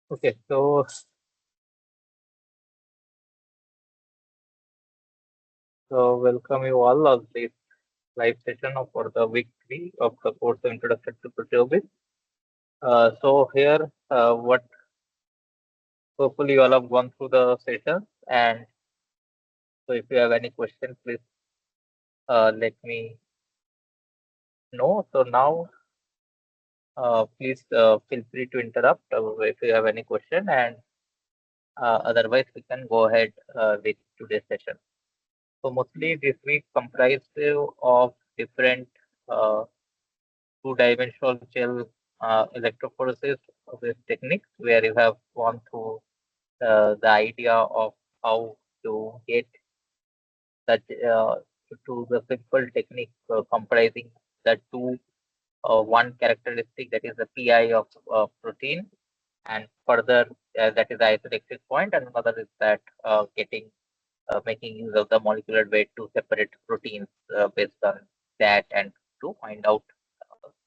Okay, so welcome you all on this live session for the week 3 of the course of Introduction to Proteomics. So here, what hopefully you all have gone through the session, and so if you have any questions, please let me know. So now, please feel free to interrupt if you have any question, and otherwise we can go ahead with today's session. So mostly this week comprised of different uh, two-dimensional gel electrophoresis with techniques where you have gone through the idea of how to get that to the simple technique comprising the two one characteristic that is the pi of protein, and further that is the isoelectric point, and another is that getting making use of the molecular weight to separate proteins based on that, and to find out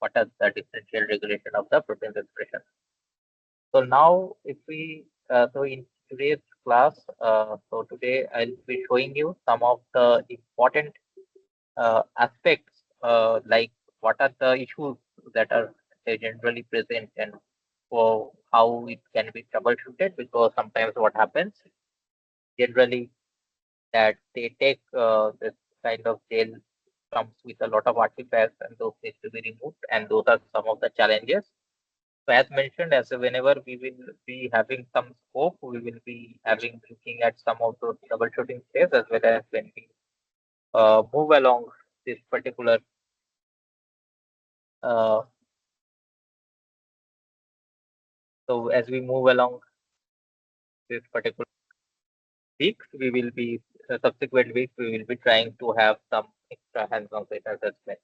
what is the differential regulation of the protein expression. So now, if we so in today's class, so today I'll be showing you some of the important aspects, like what are the issues that are generally present, and for how it can be troubleshooted. Because sometimes what happens generally that they take this kind of gel comes with a lot of artifacts, and those need to be removed, and those are some of the challenges. So as mentioned, as whenever we will be having some scope, we will be having looking at some of those troubleshooting steps, as well as when we move along this particular uh, so as we move along this particular weeks, we will be subsequent weeks we will be trying to have some extra hands-on sessions as well.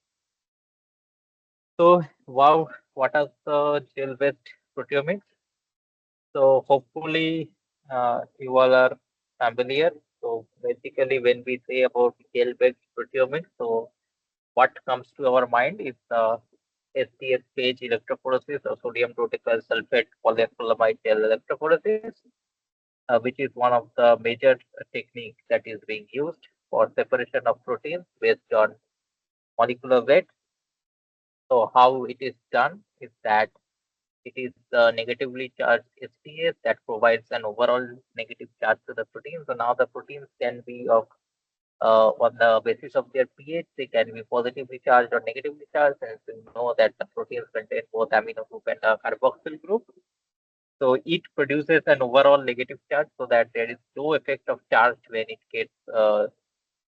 So wow, what are the gel-based proteomics? So hopefully you all are familiar. So basically, when we say about gel-based proteomics, so what comes to our mind is the STS phage electrophoresis or sodium protocal sulfate polyacrylamide gel electrophoresis, which is one of the major techniques that is being used for separation of proteins based on molecular weight. So how it is done is that it is the negatively charged STS that provides an overall negative charge to the protein. So now the proteins can be of on the basis of their pH, they can be positively charged or negatively charged. And we know that the proteins contain both amino group and a carboxyl group. So it produces an overall negative charge, so that there is no effect of charge when it gets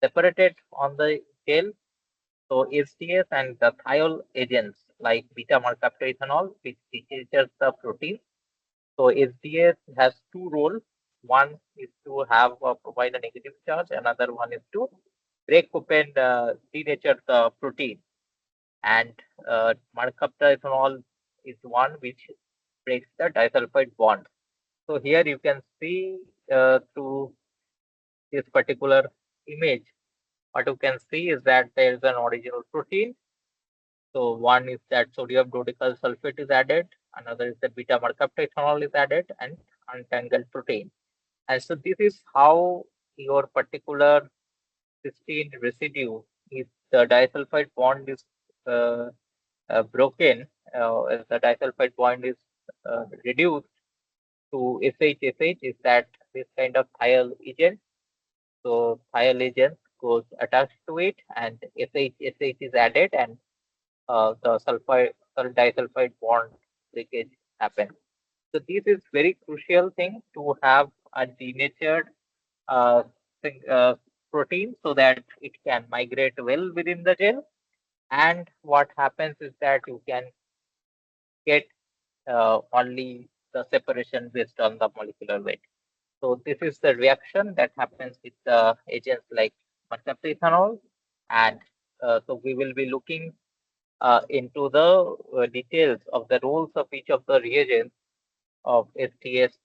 separated on the tail. So STS and the thiol agents like beta mercaptoethanol, which detachers the protein. So SDS has two roles. One is to have provide a negative charge. Another one is to break open, denature the protein. And mercaptoethanol is one which breaks the disulfide bond. So here you can see through this particular image, what you can see is that there is an original protein. So one is that sodium dodecyl sulfate is added, another is the beta mercaptoethanol is added, and untangled protein. And so this is how your particular cysteine residue, if the disulfide bond is uh, broken, if the disulfide bond is reduced to SH, is that this kind of thiol agent. So thiol agent goes attached to it, and SH is added, and the disulfide bond breakage happens. So this is very crucial thing to have a denatured uh, thing, protein, so that it can migrate well within the gel. And what happens is that you can get only the separation based on the molecular weight. So this is the reaction that happens with the agents like mercaptoethanol, and so we will be looking into the details of the roles of each of the reagents of STS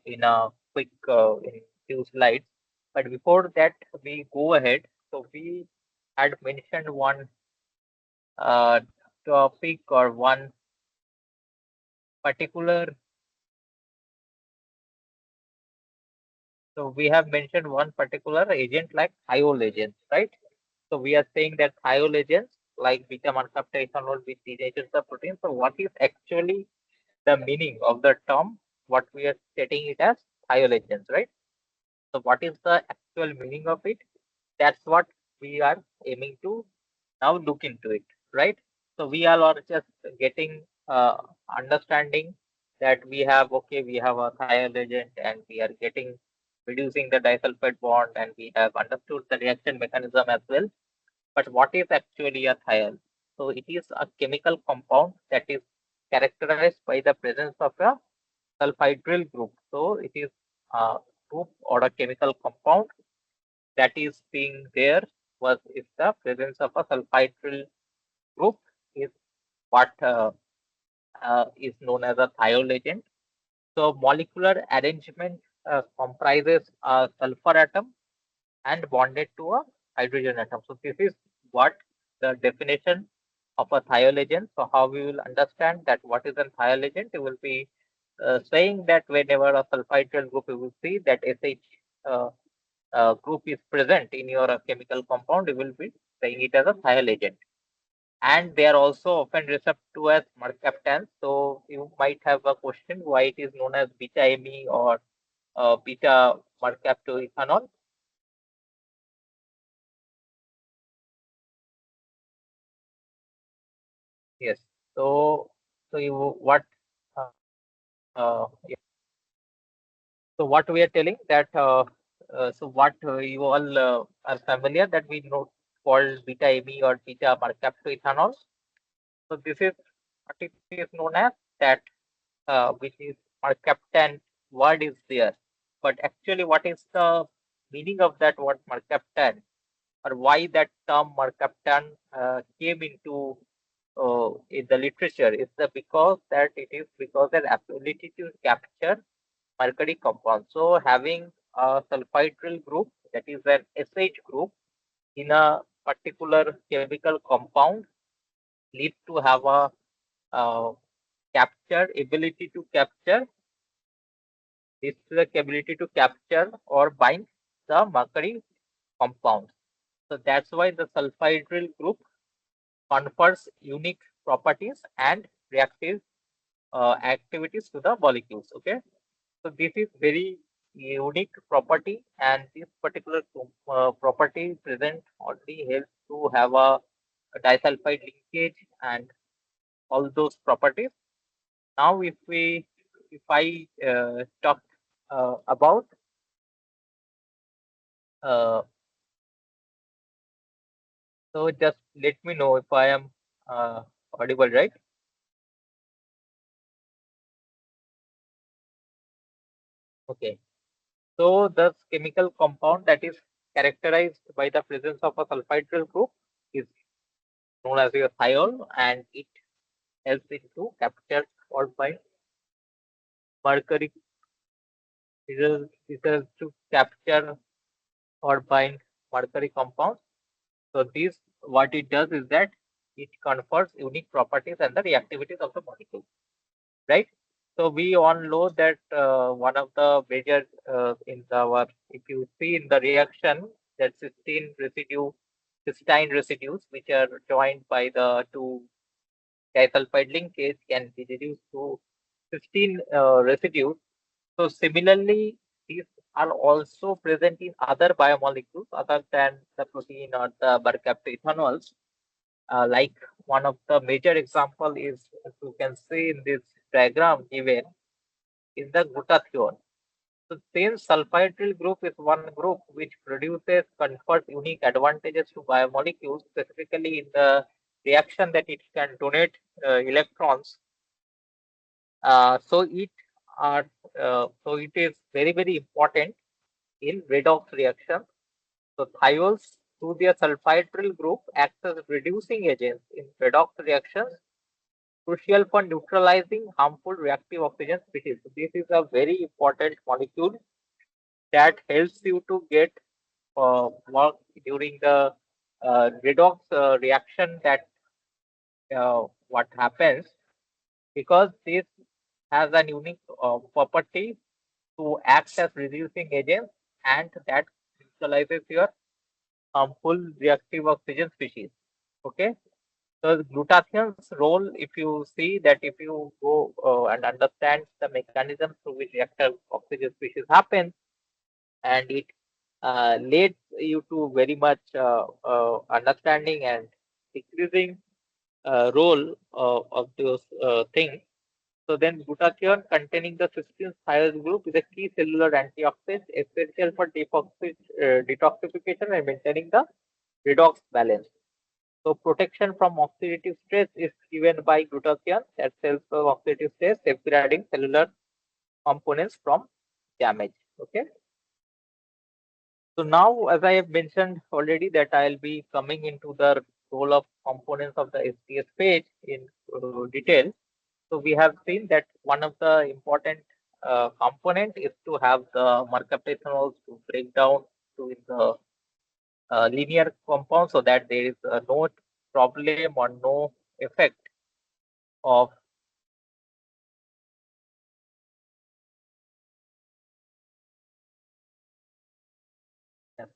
in a quick in few slides. But before that, we go ahead. So we had mentioned one uh, topic or one particular So we have mentioned one particular agent like thiol agents, right? So we are saying that thiol agents like beta mercaptan ethanol which denatures the protein. So what is actually the meaning of the term? What we are stating it as thiol agents, right? So what is the actual meaning of it? That's what we are aiming to now look into it, right? So we all are just getting understanding that we have okay, we have a thiol agent and we are getting reducing the disulfide bond and we have understood the reaction mechanism as well. But what is actually a thiol? So it is a chemical compound that is characterized by the presence of a sulfhydryl group. So it is a group or a chemical compound that is being there was is the presence of a sulfhydryl group is what is known as a thiol agent. So molecular arrangement comprises a sulfur atom and bonded to a hydrogen atom. So this is what the definition of a thiol agent. So how we will understand that what is a thiol agent? It will be saying that whenever a sulfhydryl group, you will see that SH uh, group is present in your chemical compound, you will be saying it as a thiol agent. And they are also often referred to as mercaptans. So you might have a question why it is known as beta ME or beta mercaptoethanol. Yes. So you what uh, yeah. So what we are telling that so what you all are familiar that we know called beta ME or beta mercaptoethanol. So this is what it is known as that which is mercaptan word is there. But actually, what is the meaning of that word mercaptan, or why that term mercaptan came into in the literature? Is the because that it is because the ability to capture mercury compound. So having a sulfhydryl group that is an SH group in a particular chemical compound lead to have a uh, capture ability to capture this is the ability to capture or bind the mercury compound. So that's why the sulfhydryl group confers unique properties and reactive activities to the molecules. Okay, so this is very unique property, and this particular property present already helps to have a disulfide linkage and all those properties. Now, if I talk about uh, so just let me know if I am audible, right? Okay. So the chemical compound that is characterized by the presence of a sulfhydryl group is known as a thiol, and it helps it to capture or bind mercury. It is to capture or bind mercury compounds. So this what it does is that it confers unique properties and the reactivities of the molecule, right? So we all know that one of the major in our, if you see in the reaction, that cysteine residues, which are joined by the two disulfide linkage, can be reduced to cysteine residues. So similarly, these are also present in other biomolecules other than the protein or the mercaptoethanols. Like one of the major example is, as you can see in this diagram given, is the glutathione. So since sulfhydryl group is one group which produces confers unique advantages to biomolecules, specifically in the reaction that it can donate electrons. So it is very important in redox reaction. So thiols through their sulfhydryl group acts as reducing agents in redox reactions, crucial for neutralizing harmful reactive oxygen species. So this is a very important molecule that helps you to get work during the redox reaction that what happens, because this has a unique property to act as reducing agent. and that neutralizes your harmful reactive oxygen species. Okay, so glutathione's role, if you see that, if you go and understand the mechanism through which reactive oxygen species happens, and it leads you to very much understanding and decreasing role of those things. So then glutathione containing the cysteine thiol group is a key cellular antioxidant essential for detoxification and maintaining the redox balance. So protection from oxidative stress is given by glutathione that cells of oxidative stress, safeguarding cellular components from damage. Okay. So now, as I have mentioned already, that I'll be coming into the role of components of the STS page in detail. So we have seen that one of the important component is to have the mercaptanols to break down to the linear compound, so that there is no problem or no effect of.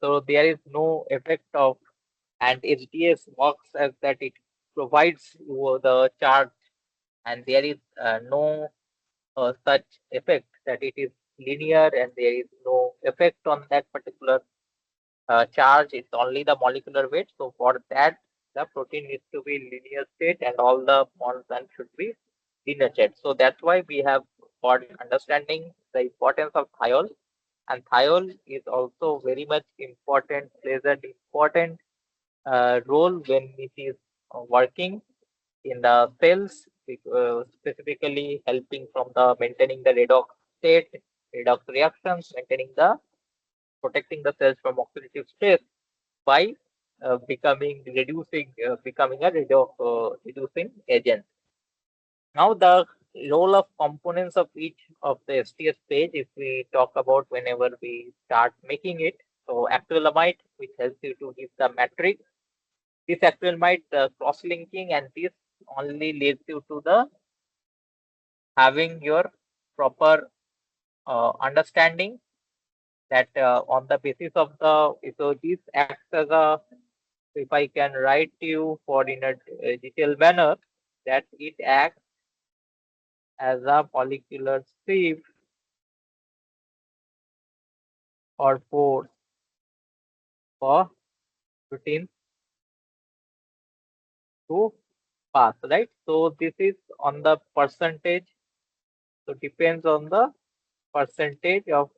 So there is no effect of, and HDS works as that it provides you the charge, and there is no such effect that it is linear, and there is no effect on that particular charge. It's only the molecular weight. So for that, the protein needs to be linear state, and all the bonds then should be denatured. So that's why we have got understanding the importance of thiol, and thiol is also very much important, plays an important role when it is working in the cells, specifically helping from the maintaining the redox state, redox reactions, maintaining the protecting the cells from oxidative stress by becoming a reducing agent. Now the role of components of each of the STS page, if we talk about whenever we start making it. So acrylamide, which helps you to give the matrix. This acrylamide cross-linking, and this only leads you to the having your proper understanding that on the basis of the, so this acts as a, if I can write to you for in a detailed manner, that it acts as a molecular sieve or force for proteins to pass, right? So this is on the percentage. So depends on the percentage of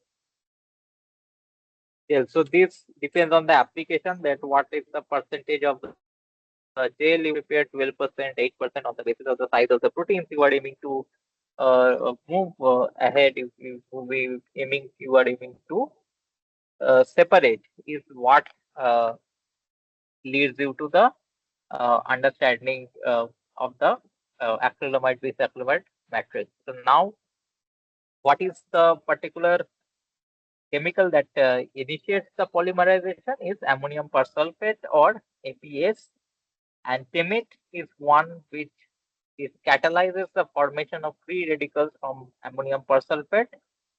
gel. So this depends on the application, that what is the percentage of the gel you prepare, 12%, 8% on the basis of the size of the proteins you are aiming to move ahead. If you be aiming, you are aiming to separate, is what leads you to the understanding of the acrylamide base acrylamide matrix. So now, what is the particular chemical that initiates the polymerization is ammonium persulfate or APS, and TIMIT is one which it catalyzes the formation of free radicals from ammonium persulfate.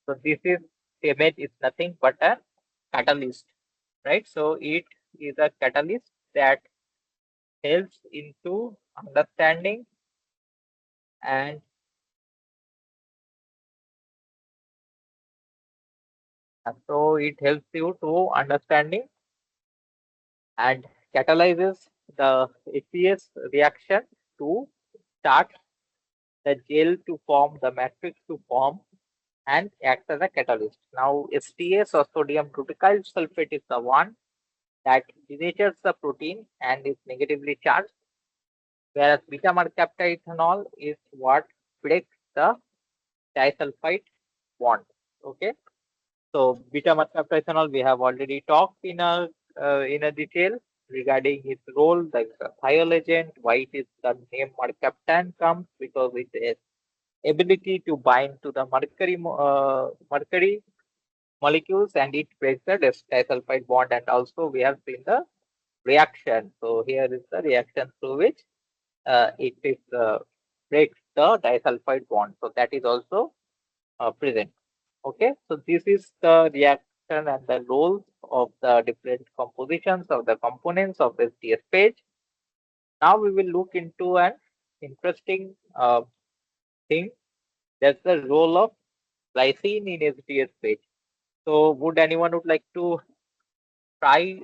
So this is TIMIT is nothing but a catalyst, right? So it is a catalyst that helps into understanding, and so it helps you to understanding and catalyzes the APS reaction to start the gel to form, the matrix to form, and acts as a catalyst. Now, STS or sodium glutyl sulfate is the one that denatures the protein and is negatively charged, whereas beta mercaptan is what breaks the disulfide bond. Okay, so beta mercaptan we have already talked in a detail regarding its role, the thiol agent, why it is the name mercaptan comes, because it has ability to bind to the mercury molecules, and it breaks the disulfide bond, and also we have seen the reaction. So here is the reaction through which it is breaks the disulfide bond. So that is also present. Okay, so this is the and the roles of the different compositions of the components of STS page. Now we will look into an interesting thing. That's the role of glycine in STS page. So would anyone would like to try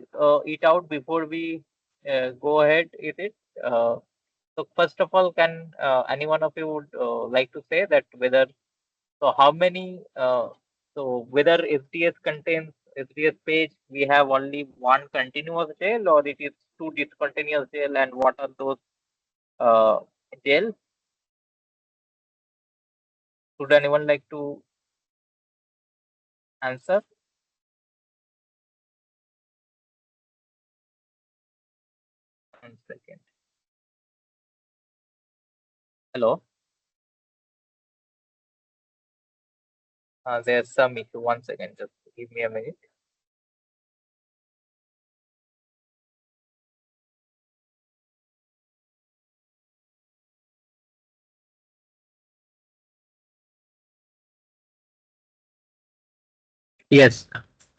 it out before we go ahead with it? Uh, so first of all, can any one of you would like to say that whether so how many so whether SDS contains SDS page we have only one continuous gel or it is two discontinuous gel and what are those uh, gel? Would anyone like to answer? 1 second. Hello. There's some issue. 1 second. Just give me a minute. Yes.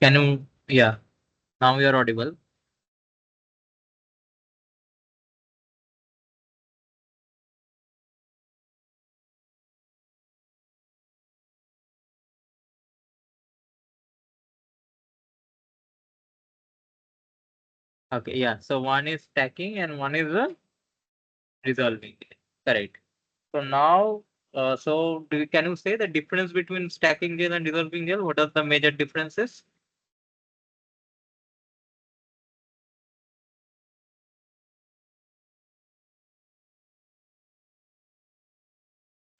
Can you? Yeah. Now you are audible. Okay. Yeah. So one is stacking and one is resolving. Correct. So now, can you say the difference between stacking gel and dissolving gel? What are the major differences?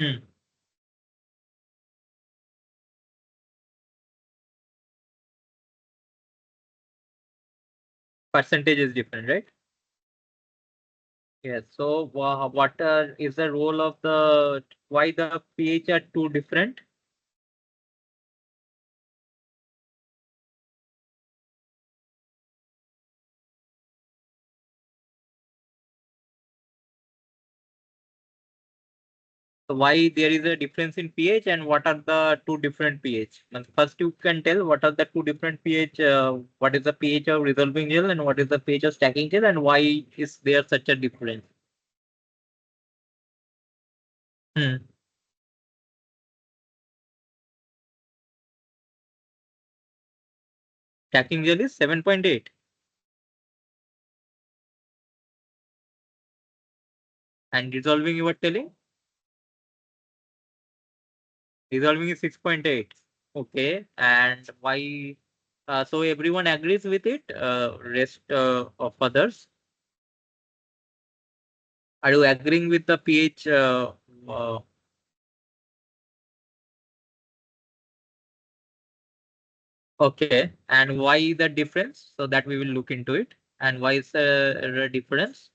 Hmm. Percentage is different, right? Yes. So, what is the role of the why the pH are two different? So why there is a difference in pH and what are the two different pH? First, you can tell what are the two different pH. What is the pH of resolving gel and what is the pH of stacking gel and why is there such a difference? Hmm. Stacking gel is 7.8 and resolving you were telling resolving is 6.8. Okay, and why? So everyone agrees with it. Rest of others, are you agreeing with the pH? Uh, okay, and why the difference? So that we will look into it. And why is the difference?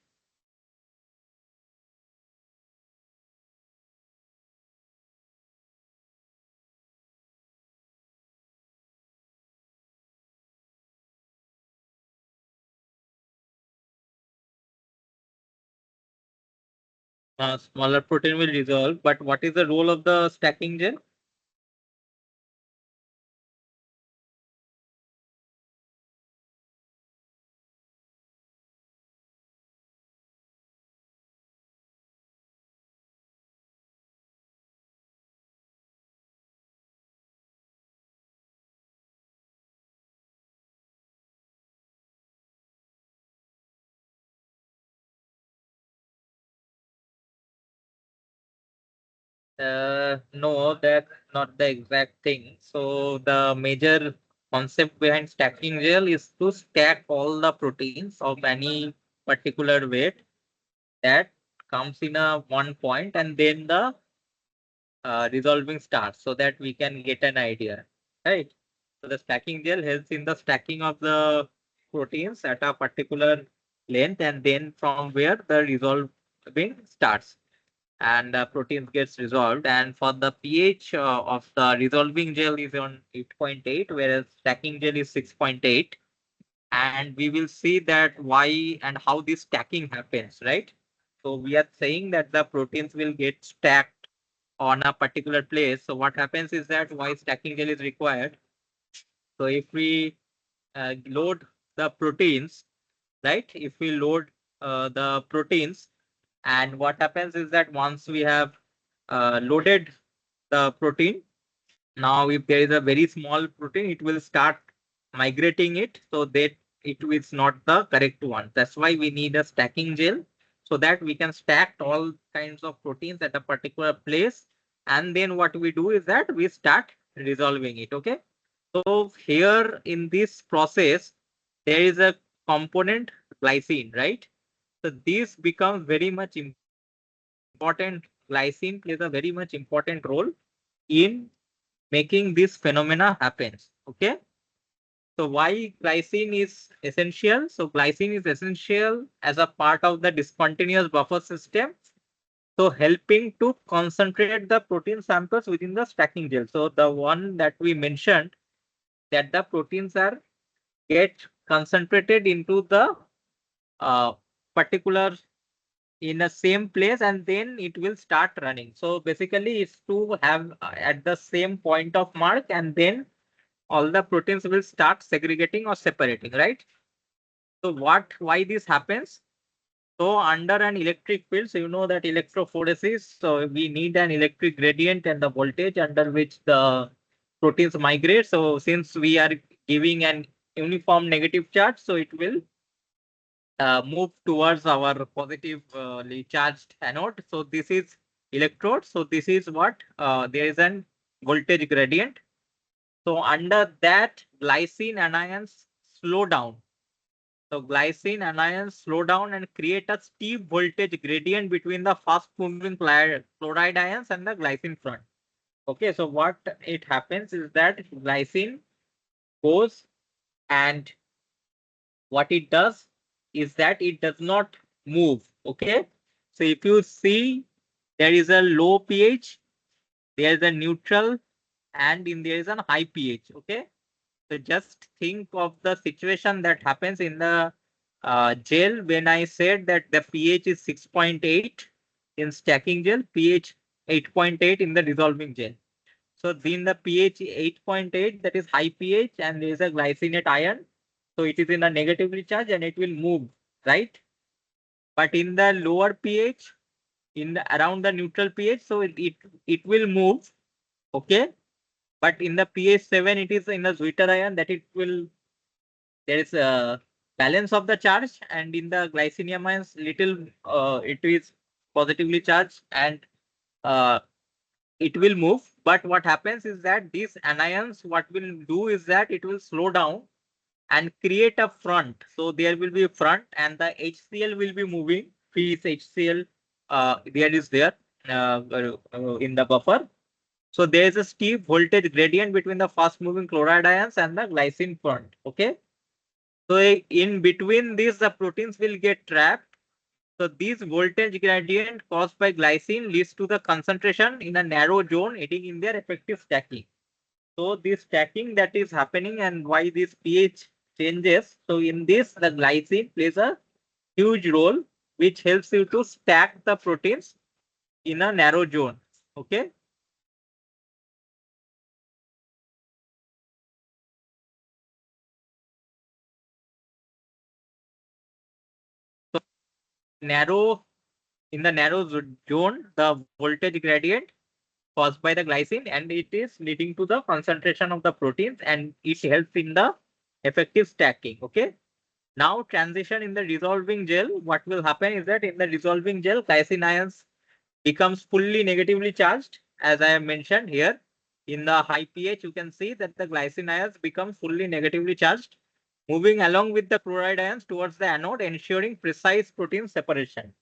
Smaller protein will resolve, but what is the role of the stacking gel? No, that's not the exact thing. So the major concept behind stacking gel is to stack all the proteins of any particular weight that comes in a one point and then the resolving starts so that we can get an idea, right? So the stacking gel helps in the stacking of the proteins at a particular length and then from where the resolving starts and proteins gets resolved and for the pH of the resolving gel is on 8.8 whereas stacking gel is 6.8 and we will see that why and how this stacking happens, right? So we are saying that the proteins will get stacked on a particular place. So what happens is that why stacking gel is required So if we load the proteins, right? If we load the proteins, and what happens is that once we have loaded the protein, now if there is a very small protein, it will start migrating it so that it is not the correct one. That's why we need a stacking gel so that we can stack all kinds of proteins at a particular place. And then what we do is that we start resolving it. Okay. So here in this process, there is a component glycine, right? So this becomes very much important. Glycine plays a very much important role in making this phenomena happens. Okay. So why glycine is essential? So glycine is essential as a part of the discontinuous buffer system. So helping to concentrate the protein samples within the stacking gel. So the one that we mentioned, that the proteins are get concentrated into the uh, particular in the same place, and then it will start running. So basically it's to have at the same point of mark, and then all the proteins will start segregating or separating, right? So why this happens? So under an electric field, so you know that electrophoresis, so we need an electric gradient and the voltage under which the proteins migrate. So since we are giving an uniform negative charge, so it will move towards our positively charged anode. So this is electrode. So this is what there is an voltage gradient. So under that, glycine anions slow down. So glycine anions slow down and create a steep voltage gradient between the fast moving chloride ions and the glycine front. Okay, so what it happens is that glycine goes, and what it does is that it does not move. Okay, so if you see, there is a low pH, there is a neutral, and in there is a high pH. Okay, so just think of the situation that happens in the gel when I said that the pH is 6.8 in stacking gel, pH 8.8 in the dissolving gel. So in the pH 8.8, that is high pH, and there is a glycinate ion. So it is in a negatively charged and it will move, right? But in the lower pH, in the, around the neutral pH, so it will move. Okay. But in the pH 7, it is in a Zwitter ion that it will, there is a balance of the charge, and in the glycinium ions little it is positively charged, and uh, it will move. But what happens is that these anions, what will do is that it will slow down and create a front. So there will be a front, and the HCl will be moving. Piece HCl there is there in the buffer. So there is a steep voltage gradient between the fast moving chloride ions and the glycine front. Okay. So in between these, the proteins will get trapped. So this voltage gradient caused by glycine leads to the concentration in a narrow zone, aiding in their effective stacking. So this stacking that is happening, and why this pH changes. So in this, the glycine plays a huge role, which helps you to stack the proteins in a narrow zone. Okay. So narrow in the narrow zone, the voltage gradient caused by the glycine, and it is leading to the concentration of the proteins, and it helps in the effective stacking. Okay. Now transition in the dissolving gel, what will happen is that in the dissolving gel, glycine ions becomes fully negatively charged. As I have mentioned here, in the high pH, you can see that the glycine ions become fully negatively charged, moving along with the chloride ions towards the anode, ensuring precise protein separation.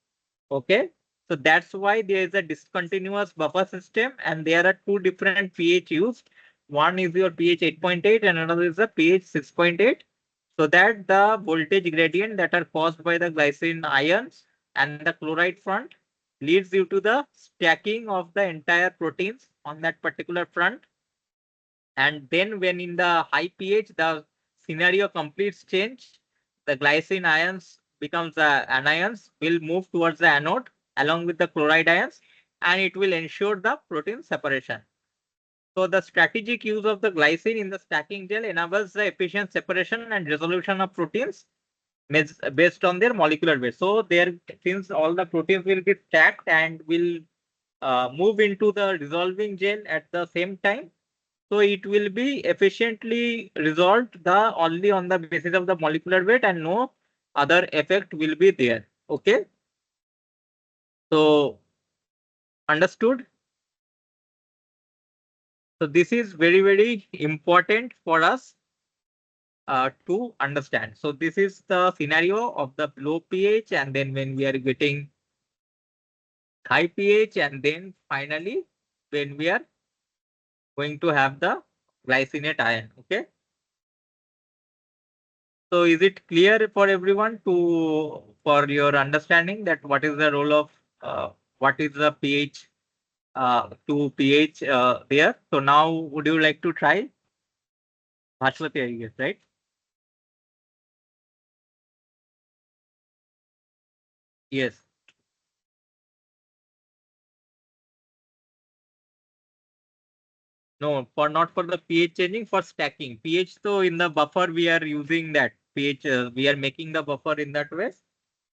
Okay. So that's why there is a discontinuous buffer system, and there are two different pH used. One is your pH 8.8 and another is the pH 6.8. So that the voltage gradient that are caused by the glycine ions and the chloride front leads you to the stacking of the entire proteins on that particular front. And then when in the high pH, the scenario completes change. The glycine ions becomes anions will move towards the anode along with the chloride ions, and it will ensure the protein separation. So the strategic use of the glycine in the stacking gel enables the efficient separation and resolution of proteins based on their molecular weight. So there, since all the proteins will be stacked and will move into the dissolving gel at the same time, so it will be efficiently resolved the only on the basis of the molecular weight and no other effect will be there. Okay. So understood. So this is very, very important for us to understand. So this is the scenario of the low pH, and then when we are getting high pH, and then finally when we are going to have the glycinate ion. Okay. So is it clear for everyone to for your understanding that what is the role of what is the pH to pH there? So now would you like to try Bhaswati, I guess, right? Yes. No, for not for the pH changing, for stacking. pH, so in the buffer we are using that pH. We are making the buffer in that way.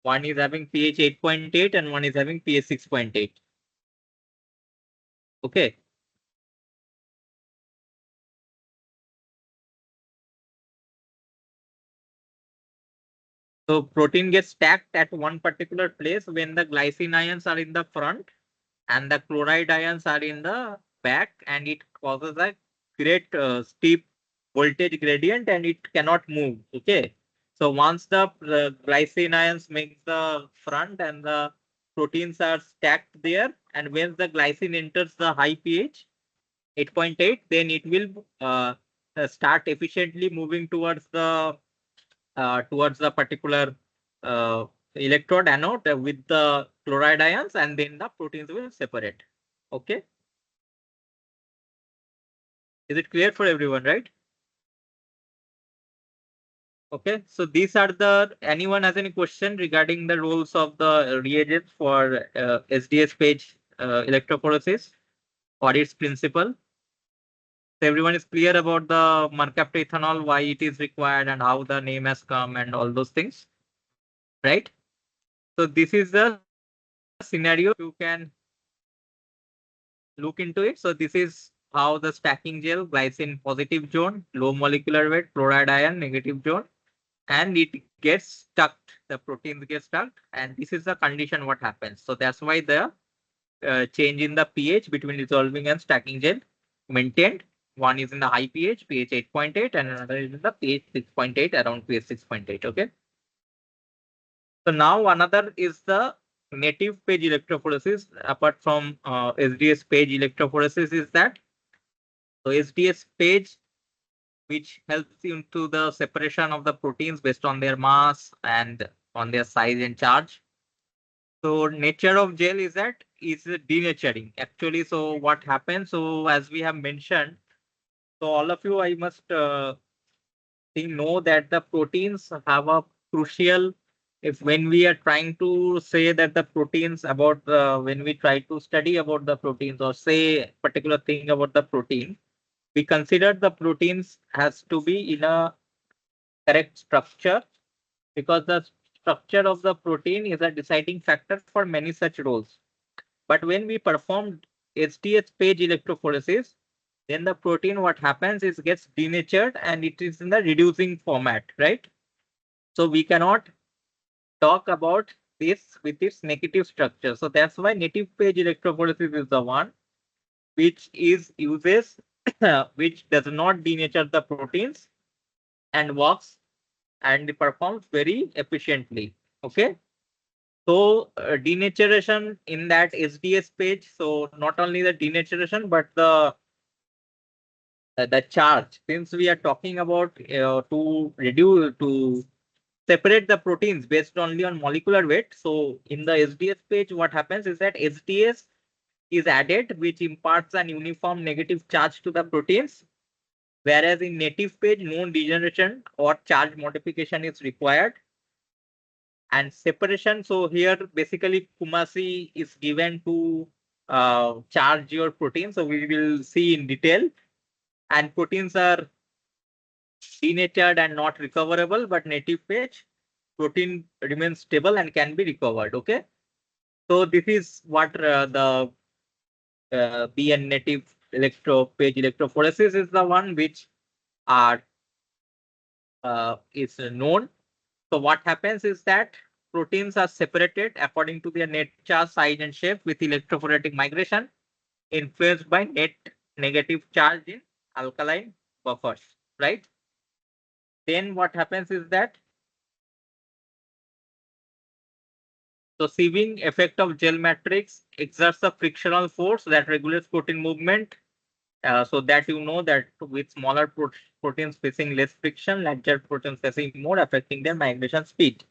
One is having pH 8.8 and one is having pH 6.8. Okay. So protein gets stacked at one particular place when the glycine ions are in the front and the chloride ions are in the back, and it causes a great steep voltage gradient and it cannot move. Okay. So once the glycine ions make the front and the proteins are stacked there, and when the glycine enters the high pH 8.8, then it will start efficiently moving towards the particular uh, electrode anode with the chloride ions, and then the proteins will separate. Okay. Is it clear for everyone, right? Okay. So these are the, anyone has any question regarding the rules of the reagents for SDS page electrophoresis or its principle? So everyone is clear about the mercaptan ethanol, why it is required and how the name has come and all those things, right? So this is the scenario you can look into it. So this is how the stacking gel glycine positive zone, low molecular weight, chloride ion negative zone, and it gets stuck. The proteins get stuck, and this is the condition what happens. So that's why the change in the pH between dissolving and stacking gel maintained. One is in the high pH, pH 8.8, and another is in the pH 6.8, around pH 6.8. Okay. So now another is the native page electrophoresis. Apart from SDS page electrophoresis, is that so SDS page, which helps into the separation of the proteins based on their mass and on their size and charge. So nature of gel is that is denaturing actually. So what happens? So as we have mentioned, so all of you, I must know that the proteins have a crucial, if when we are trying to say that the proteins about when we try to study about the proteins or say particular thing about the protein, we consider the proteins has to be in a correct structure, because the structure of the protein is a deciding factor for many such roles. But when we perform SDS page electrophoresis, then the protein, what happens is gets denatured and it is in the reducing format, right? So we cannot talk about this with its negative structure. So that's why native page electrophoresis is the one which is uses which does not denature the proteins and works and performs very efficiently. Okay. So denaturation in that SDS page. So not only the denaturation, but the charge. Since we are talking about to reduce to separate the proteins based only on molecular weight. So in the SDS page, what happens is that SDS is added, which imparts an uniform negative charge to the proteins. Whereas in native page, no degeneration or charge modification is required. And separation, so here basically Kumasi is given to charge your protein. So we will see in detail. And proteins are denatured and not recoverable, but native phase protein remains stable and can be recovered. Okay. So this is what the BN native phage electrophoresis is the one which are is known. So what happens is that proteins are separated according to their net charge, size, and shape with electrophoretic migration influenced by net negative charge in alkaline buffers, right? Then what happens is that the sieving effect of gel matrix exerts a frictional force that regulates protein movement. So that you know that with smaller proteins facing less friction, larger proteins facing more, affecting their migration speed.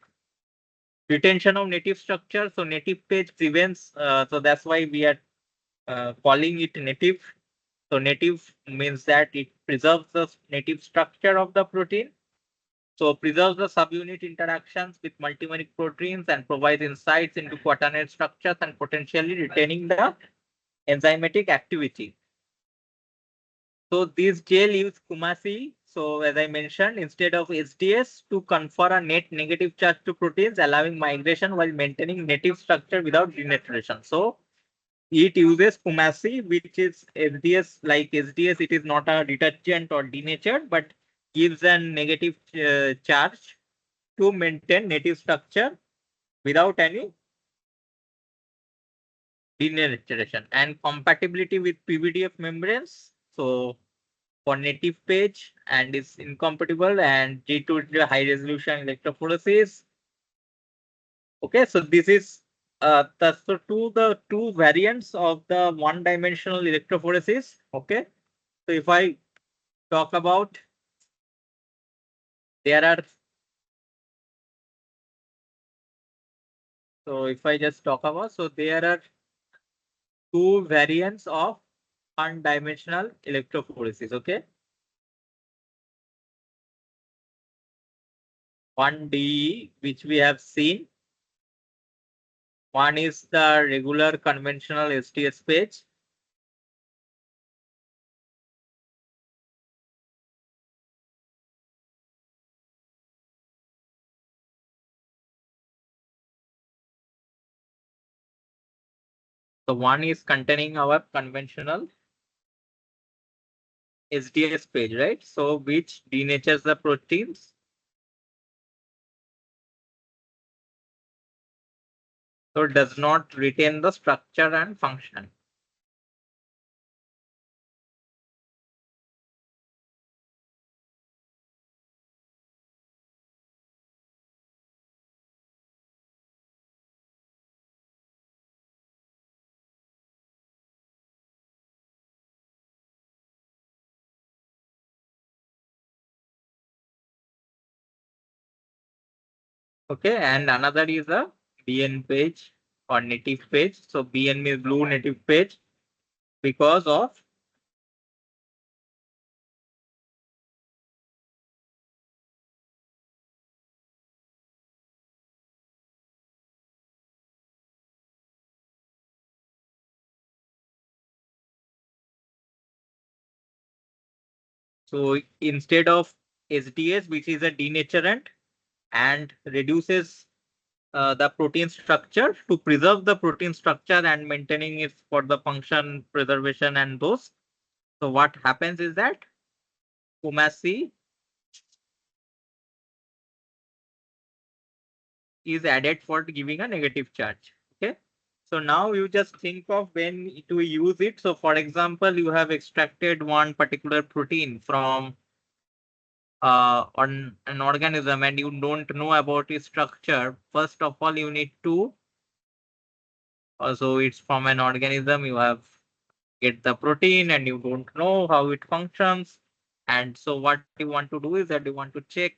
Retention of native structure. So native phage prevents. So that's why we are calling it native. So native means that it preserves the native structure of the protein. So preserves the subunit interactions with multimeric proteins and provides insights into quaternary structures and potentially retaining the enzymatic activity. So this gel use Kumasi. So as I mentioned, instead of SDS to confer a net negative charge to proteins, allowing migration while maintaining native structure without denaturation. So it uses Kumasi, which is SDS. Like SDS, it is not a detergent or denatured, but gives a negative charge to maintain native structure without any denaturation and compatibility with PVDF membranes. So for native page and is incompatible and G2 high resolution electrophoresis. Okay, so this is the two variants of the one dimensional electrophoresis. Okay, so if I talk about, there are, so if I just talk about, so there are two variants of one dimensional electrophoresis. Okay, 1D, which we have seen. One is the regular conventional STS page. So one is containing our conventional SDS page, right? So which denatures the proteins. So it does not retain the structure and function. Okay, and another is a BN page or native page. So BN means blue native page because of, so instead of SDS, which is a denaturant and reduces the protein structure, to preserve the protein structure and maintaining it for the function preservation and those. So what happens is that Kumasi is added for giving a negative charge. Okay. So now you just think of when to use it. So for example, you have extracted one particular protein from on an organism and you don't know about its structure. First of all, you need to, so it's from an organism, you have get the protein and you don't know how it functions. And so what you want to do is that you want to check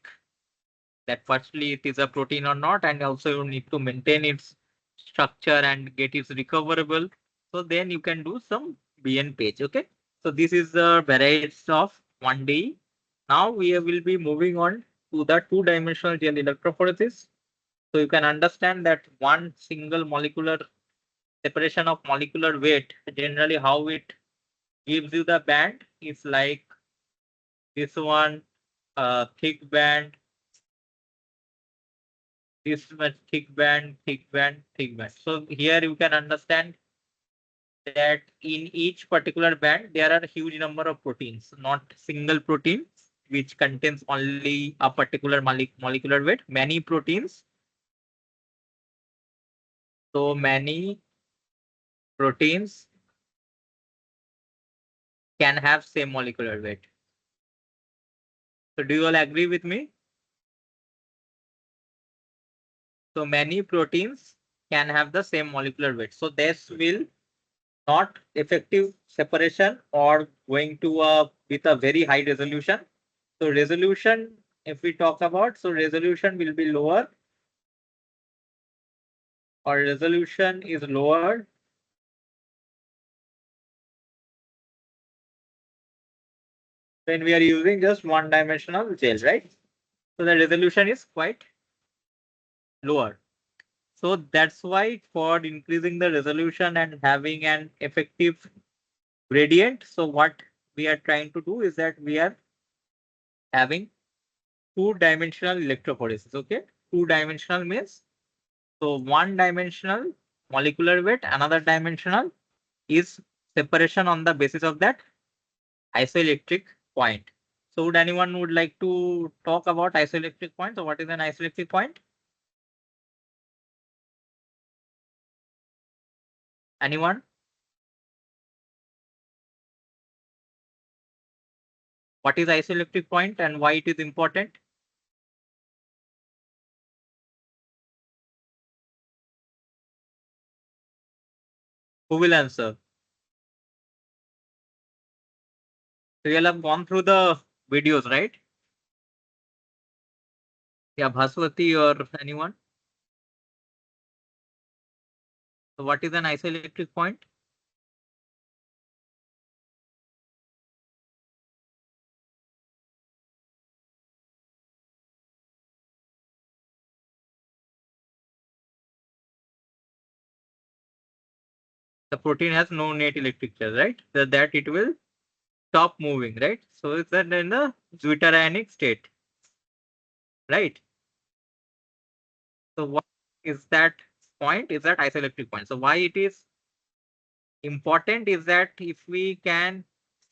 that firstly it is a protein or not, and also you need to maintain its structure and get it recoverable. So then you can do some BN page. Okay. So this is the varieties of 1D. Now we will be moving on to the two-dimensional gel electrophoresis. So you can understand that one single molecular separation of molecular weight, generally how it gives you the band is like this one, thick band, this much thick band, thick band, thick band. So here you can understand that in each particular band there are a huge number of proteins, not single protein which contains only a particular molecular weight. Many proteins, so many proteins can have same molecular weight. So do you all agree with me? So many proteins can have the same molecular weight. So this will not effective separation or going to a with a very high resolution. So resolution, if we talk about, so resolution will be lower, or resolution is lower when we are using just one dimensional gel, right? So the resolution is quite lower. So that's why for increasing the resolution and having an effective gradient, so what we are trying to do is that we are having two-dimensional electrophoresis. Okay, two-dimensional means, so one dimensional molecular weight, another dimensional is separation on the basis of that isoelectric point. So would anyone would like to talk about isoelectric point? So what is an isoelectric point? Anyone? What is isoelectric point and why it is important? Who will answer? So you all have gone through the videos, right? Yeah, Bhaswati or anyone? So what is an isoelectric point? The protein has no net electric charge, right? So that it will stop moving, right? So it's that in the zwitterionic state, right? So what is that point? Is that isoelectric point? So why it is important is that if we can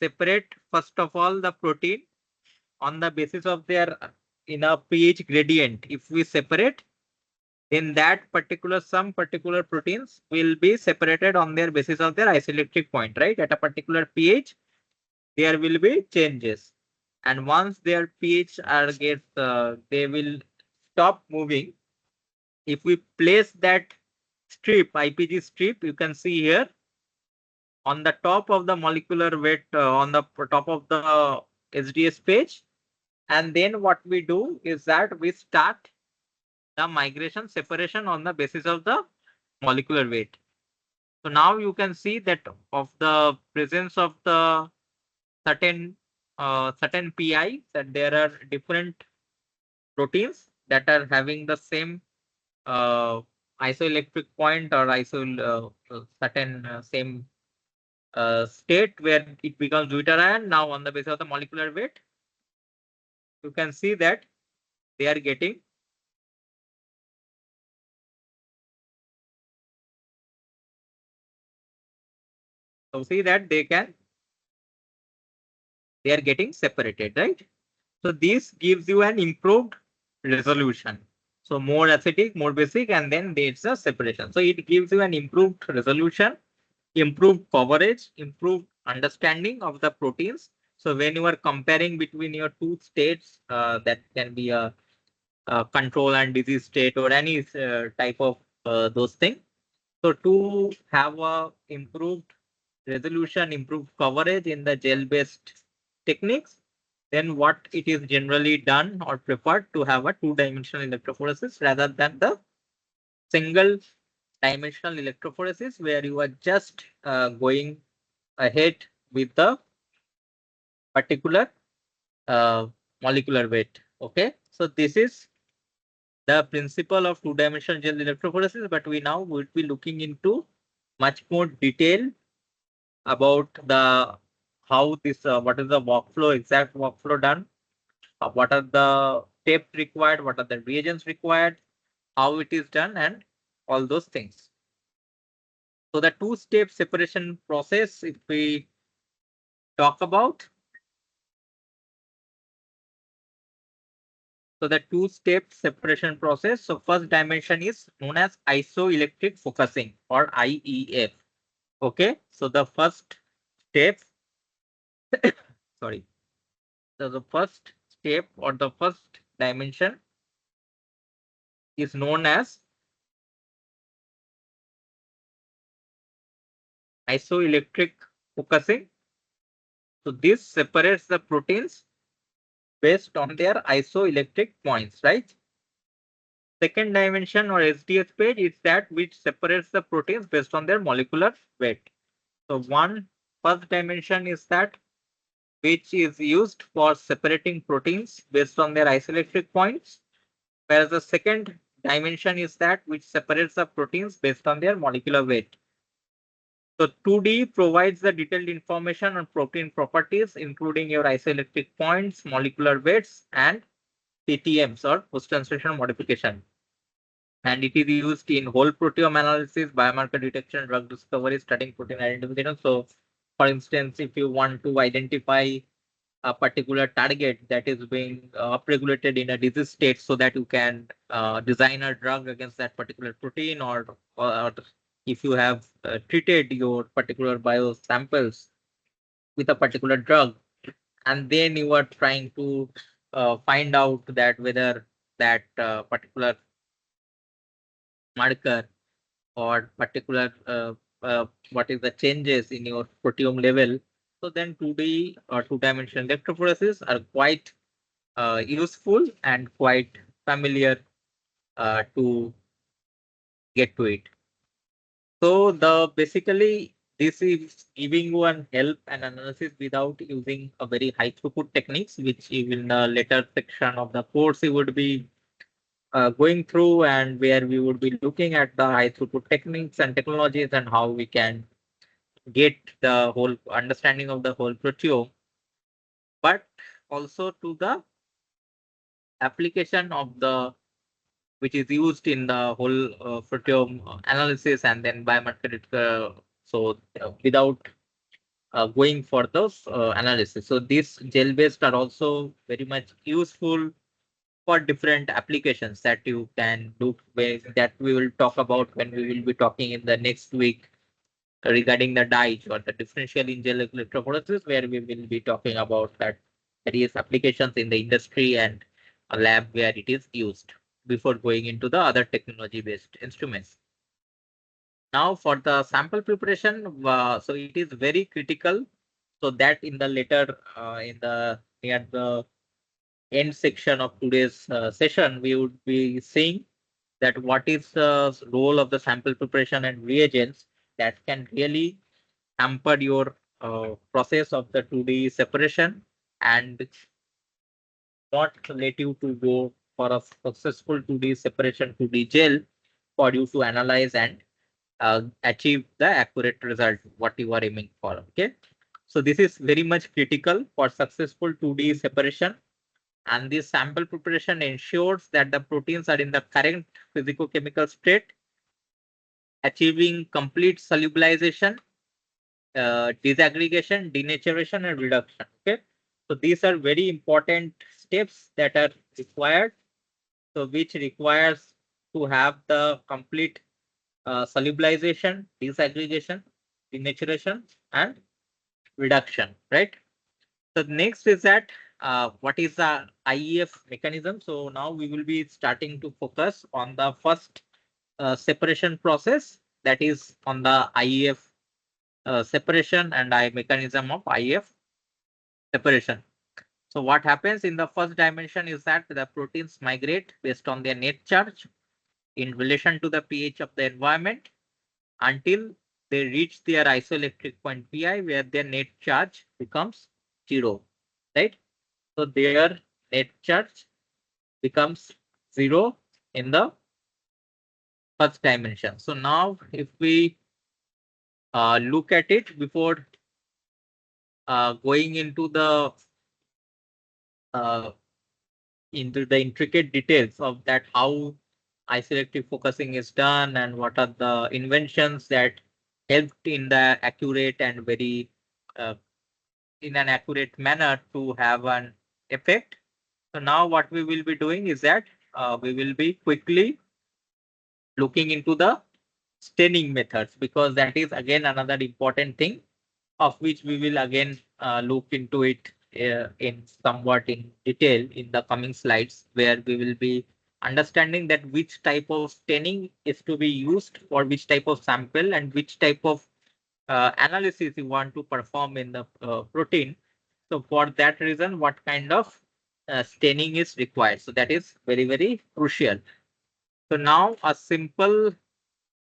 separate first of all the protein on the basis of their in a pH gradient, if we separate, then that particular some particular proteins will be separated on their basis of their isoelectric point, right? At a particular pH, there will be changes, and once their pH are get they will stop moving. If we place that strip, IPG strip, you can see here on the top of the molecular weight on the top of the SDS page, and then what we do is that we start the migration separation on the basis of the molecular weight. So now you can see that of the presence of the certain PI, that there are different proteins that are having the same uh, isoelectric point or certain same state where it becomes deuterion. Now on the basis of the molecular weight, you can see that they are getting, so see that they are getting separated, right? So this gives you an improved resolution. So more acidic, more basic, and then there's a separation. So it gives you an improved resolution, improved coverage, improved understanding of the proteins. So when you are comparing between your two states, that can be a control and disease state or any type of those things. So to have a improved resolution, improved coverage in the gel-based techniques, then what it is generally done or preferred to have a two-dimensional electrophoresis rather than the single dimensional electrophoresis where you are just going ahead with the particular uh, molecular weight. Okay, so this is the principle of two-dimensional gel electrophoresis, but we now would be looking into much more detail about the how this what is the workflow, exact workflow done, what are the steps required, what are the reagents required, how it is done, and all those things. So the two-step separation process, if we talk about, so the two-step separation process. So first dimension is known as isoelectric focusing or IEF. Okay, so the first step, sorry, so the first step or the first dimension is known as isoelectric focusing. So this separates the proteins based on their isoelectric points, right? Second dimension or SDS page is that which separates the proteins based on their molecular weight. So one first dimension is that which is used for separating proteins based on their isoelectric points, whereas the second dimension is that which separates the proteins based on their molecular weight. So 2D provides the detailed information on protein properties, including your isoelectric points, molecular weights, and PTMs or post-translational modification. And it is used in whole proteome analysis, biomarker detection, drug discovery, studying protein identification. So, for instance, if you want to identify a particular target that is being upregulated in a disease state so that you can design a drug against that particular protein, or if you have treated your particular bio samples with a particular drug, and then you are trying to find out that whether that particular marker or particular what is the changes in your proteome level. So then 2D or two-dimensional electrophoresis are quite useful and quite familiar to get to it. So the basically this is giving you an help and analysis without using a very high throughput techniques, which in the later section of the course you would be going through, and where we would be looking at the high throughput techniques and technologies and how we can get the whole understanding of the whole proteome, but also to the application of the which is used in the whole proteome analysis and then biomarker. Without going for those analysis, so these gel based are also very much useful for different applications that you can do, that we will talk about when we will be talking in the next week regarding the DIGE or the differential in gel electrophoresis, where we will be talking about that various applications in the industry and a lab where it is used before going into the other technology based instruments. Now for the sample preparation, so it is very critical. So that in the later in the near the end section of today's session, we would be seeing that what is the role of the sample preparation and reagents that can really hamper your process of the 2D separation and not let you to go for a successful 2D separation 2D gel for you to analyze and achieve the accurate result what you are aiming for. Okay, so this is very much critical for successful 2D separation, and this sample preparation ensures that the proteins are in the correct physicochemical state, achieving complete solubilization, disaggregation, denaturation, and reduction. Okay, so these are very important steps that are required. So which requires to have the complete solubilization, disaggregation, denaturation, and reduction. Right. So next is that what is the IEF mechanism? So now we will be starting to focus on the first separation process, that is on the IEF separation and I mechanism of IEF separation. So what happens in the first dimension is that the proteins migrate based on their net charge in relation to the pH of the environment until they reach their isoelectric point Pi, where their net charge becomes 0, right? So their net charge becomes 0 in the first dimension. So now if we look at it before going uh, into the intricate details of that how eye selective focusing is done and what are the inventions that helped in the accurate and very uh, in an accurate manner to have an effect. So now what we will be doing is that we will be quickly looking into the staining methods because that is again another important thing of which we will again look into it in somewhat in detail in the coming slides where we will be understanding that which type of staining is to be used for which type of sample and which type of analysis you want to perform in the protein. So for that reason, what kind of staining is required. So that is very, very crucial. So now a simple,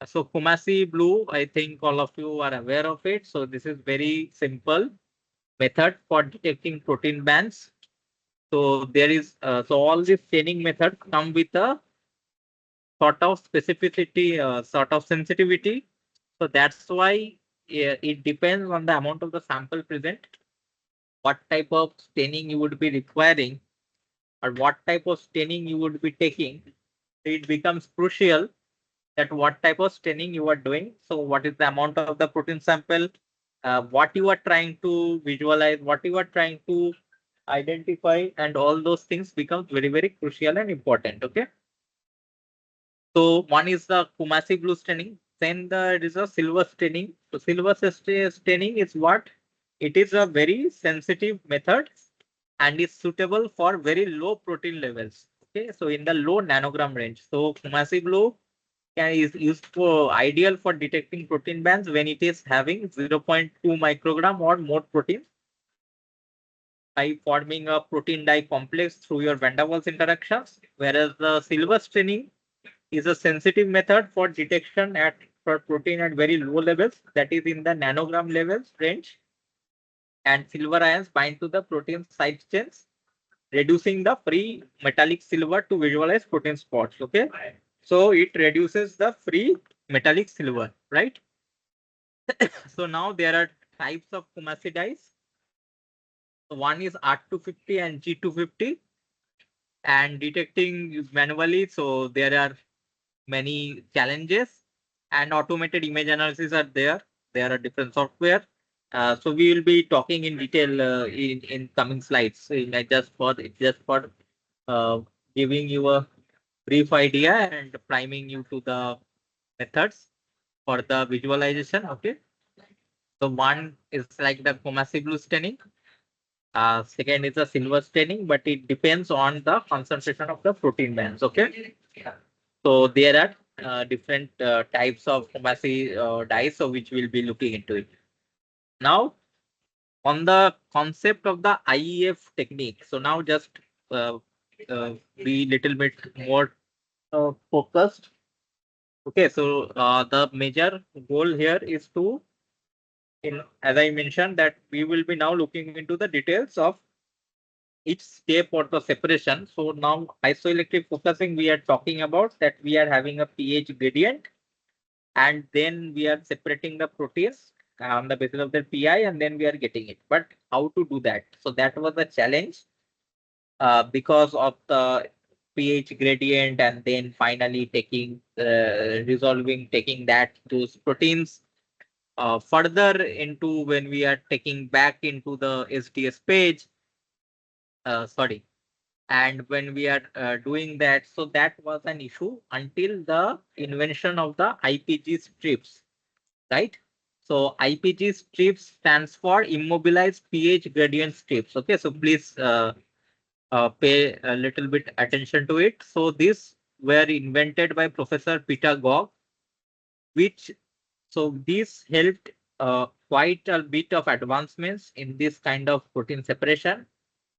so Kumasi blue, I think all of you are aware of it. So this is very simple method for detecting protein bands. So there is, so all these staining methods come with a sort of specificity, sort of sensitivity. So that's why it depends on the amount of the sample present, what type of staining you would be requiring or what type of staining you would be taking. It becomes crucial that what type of staining you are doing. So what is the amount of the protein sample, what you are trying to visualize, what you are trying to identify, and all those things become very, very crucial and important. Okay. So one is the Kumasi blue staining. Then there is a silver staining. So silver staining is what? It is a very sensitive method and is suitable for very low protein levels. Okay, so in the low nanogram range. So Kumasi blue is used for ideal for detecting protein bands when it is having 0.2 microgram or more protein by forming a protein dye complex through your van der Waals interactions, whereas the silver staining is a sensitive method for detection at for protein at very low levels, that is in the nanogram levels range, and silver ions bind to the protein side chains, reducing the free metallic silver to visualize protein spots. Okay, so it reduces the free metallic silver, right? So now there are types of Kumasi dyes. So one is R250 and G250, and detecting manually. So there are many challenges and automated image analysis are there. There are different software. So we will be talking in detail in coming slides. So just for uh, giving you a brief idea and priming you to the methods for the visualization. Okay. So one is like the Kumasi blue staining. Second is a silver staining, but it depends on the concentration of the protein bands. Okay. So there are different types of Kumasi dyes, so which we'll be looking into it. Now, on the concept of the IEF technique. So now just uh, be little bit more focused. Okay, so the major goal here is to, in as I mentioned, that we will be now looking into the details of each step or the separation. So now isoelectric focusing, we are talking about that we are having a pH gradient and then we are separating the proteins on the basis of their PI and then we are getting it. But how to do that? So that was a challenge because of the pH gradient and then finally taking that those proteins further into when we are taking back into the SDS page. Sorry. And when we are doing that, so that was an issue until the invention of the IPG strips, right? So IPG strips stands for immobilized pH gradient strips. Okay, so please pay a little bit attention to it. So these were invented by Professor Peter Gogg, which so this helped quite a bit of advancements in this kind of protein separation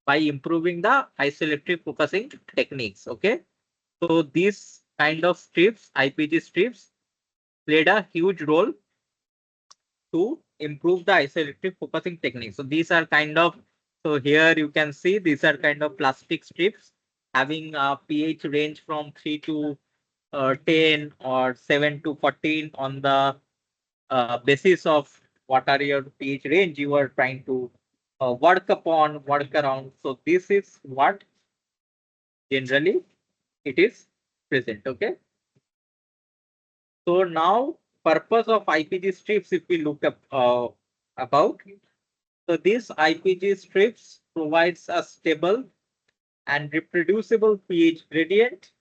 by improving the isoelectric focusing techniques. Okay, so these kind of strips, IPG strips, played a huge role to improve the isoelectric focusing technique. So these are kind of, so here you can see these are kind of plastic strips having a pH range from 3 to 10 or 7 to 14 on the basis of what are your pH range you are trying to work upon, work around. So this is what generally it is present. Okay. So now purpose of IPG strips, if we look up about, so this IPG strips provides a stable and reproducible pH gradient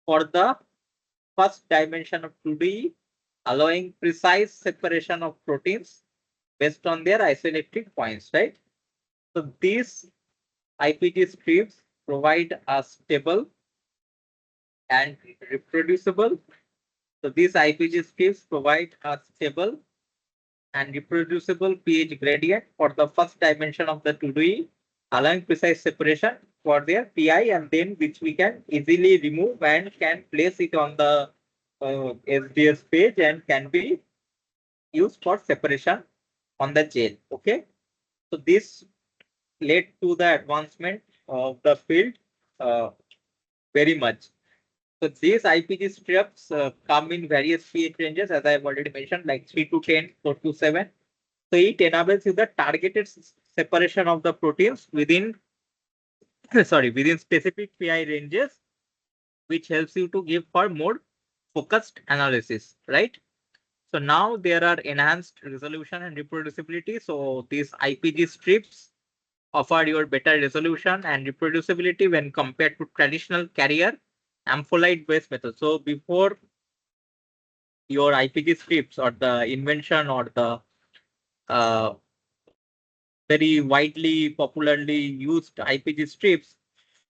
for the first dimension of 2D, allowing precise separation of proteins based on their isoelectric points, right? So these IPG strips provide a stable and reproducible. So these IPG strips provide a stable and reproducible pH gradient for the first dimension of the 2D, allowing precise separation for their PI, and then which we can easily remove and can place it on the SDS page and can be used for separation on the gel. Okay. So this led to the advancement of the field uh, very much. So these IPG strips come in various pH ranges, as I have already mentioned, like 3 to 10, 4 to 7. So it enables you the targeted separation of the proteins within, sorry, within specific PI ranges, which helps you to give for more focused analysis, right? So now there are enhanced resolution and reproducibility. So these IPG strips offer your better resolution and reproducibility when compared to traditional carrier amphylite based methods. So before your IPG strips or the invention or the uh, very widely popularly used IPG strips,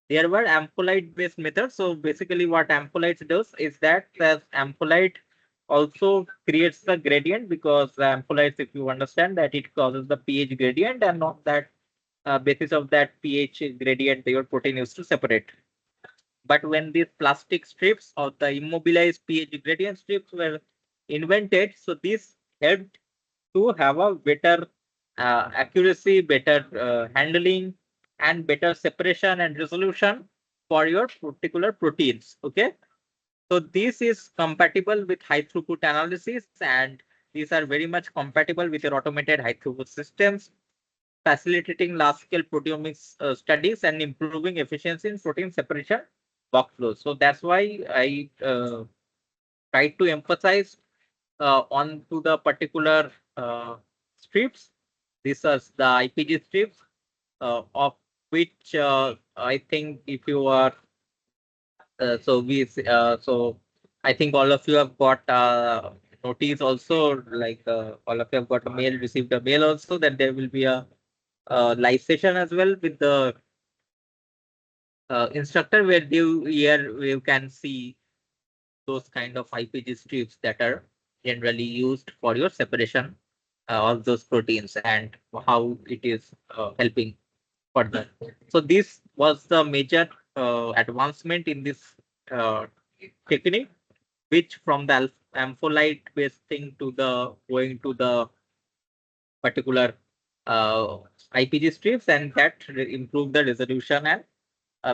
there were amphylite based methods. So basically what amphylite does is that the amphylite also creates the gradient, because the ampholytes, if you understand that, it causes the pH gradient, and not that basis of that pH gradient your protein used to separate. But when these plastic strips or the immobilized pH gradient strips were invented, so this helped to have a better accuracy, better handling, and better separation and resolution for your particular proteins. Okay. So this is compatible with high throughput analysis, and these are very much compatible with your automated high throughput systems, facilitating large scale proteomics studies and improving efficiency in protein separation workflows. So that's why I try to emphasize on to the particular strips. These are the IPG strips, of which I think if you are so I think all of you have got notice also, like all of you have got a mail, received a mail also, that there will be a live session as well with the instructor, where you can see those kind of IPG strips that are generally used for your separation of those proteins, and how it is helping further. So this was the major advancement in this uh, technique, which from the ampholyte based thing to the going to the particular uh, IPG strips, and that improve the resolution and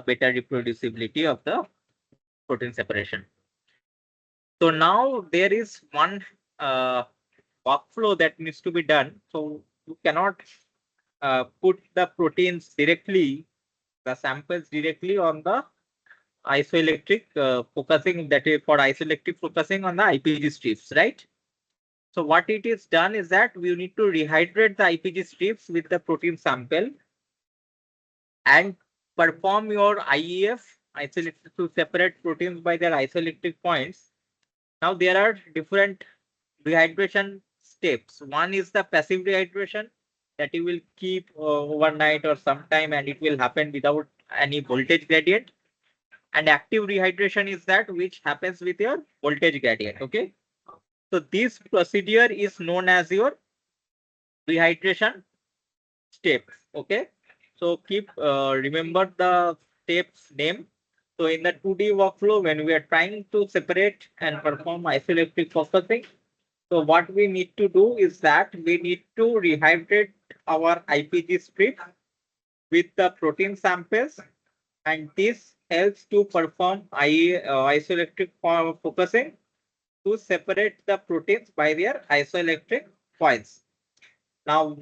better reproducibility of the protein separation. So now there is one uh, workflow that needs to be done. So you cannot put the proteins directly, the samples directly on the isoelectric focusing, that is for isoelectric focusing on the IPG strips, right? So what it is done is that we need to rehydrate the IPG strips with the protein sample and perform your IEF, isoelectric, to separate proteins by their isoelectric points. Now there are different rehydration steps. One is the passive rehydration, that you will keep overnight or sometime, and it will happen without any voltage gradient. And active rehydration is that which happens with your voltage gradient. Okay. So this procedure is known as your rehydration steps. Okay. So keep remember the steps name. So in the 2D workflow, when we are trying to separate and perform isoelectric focusing, so what we need to do is that we need to rehydrate our IPG strip with the protein samples, and this helps to perform isoelectric focusing. to separate the proteins by their isoelectric coils. Now,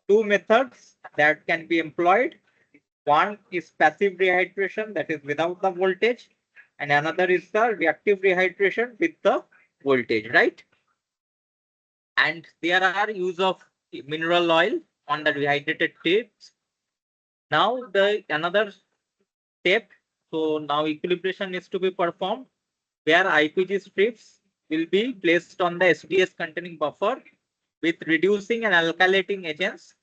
two methods that can be employed. One is passive rehydration, that is without the voltage, and another is the reactive rehydration with the voltage, right? And there are use of mineral oil on the rehydrated tips. Now the another step. So now equilibration is to be performed where IPG strips will be placed on the SDS containing buffer with reducing and alkylating agents.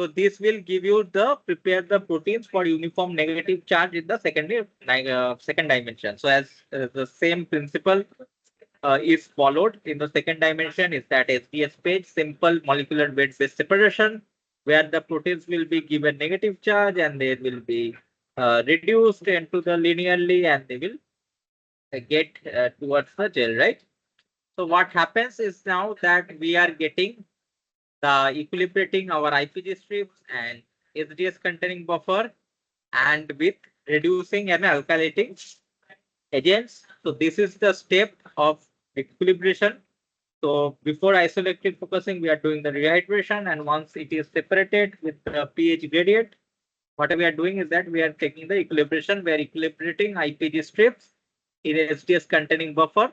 So this will give you the prepare the proteins for uniform negative charge in the second dimension. So as the same principle is followed in the second dimension is that SDS page simple molecular weight based separation where the proteins will be given negative charge and they will be reduced into the linearly and they will get towards the gel, right? So what happens is now that we are getting the equilibrating our IPG strips and SDS containing buffer and with reducing and alkylating agents. So this is the step of equilibration. So before isoelectric focusing, we are doing the rehydration, and once it is separated with the pH gradient, what we are doing is that we are taking the equilibration, we are equilibrating IPG strips in SDS containing buffer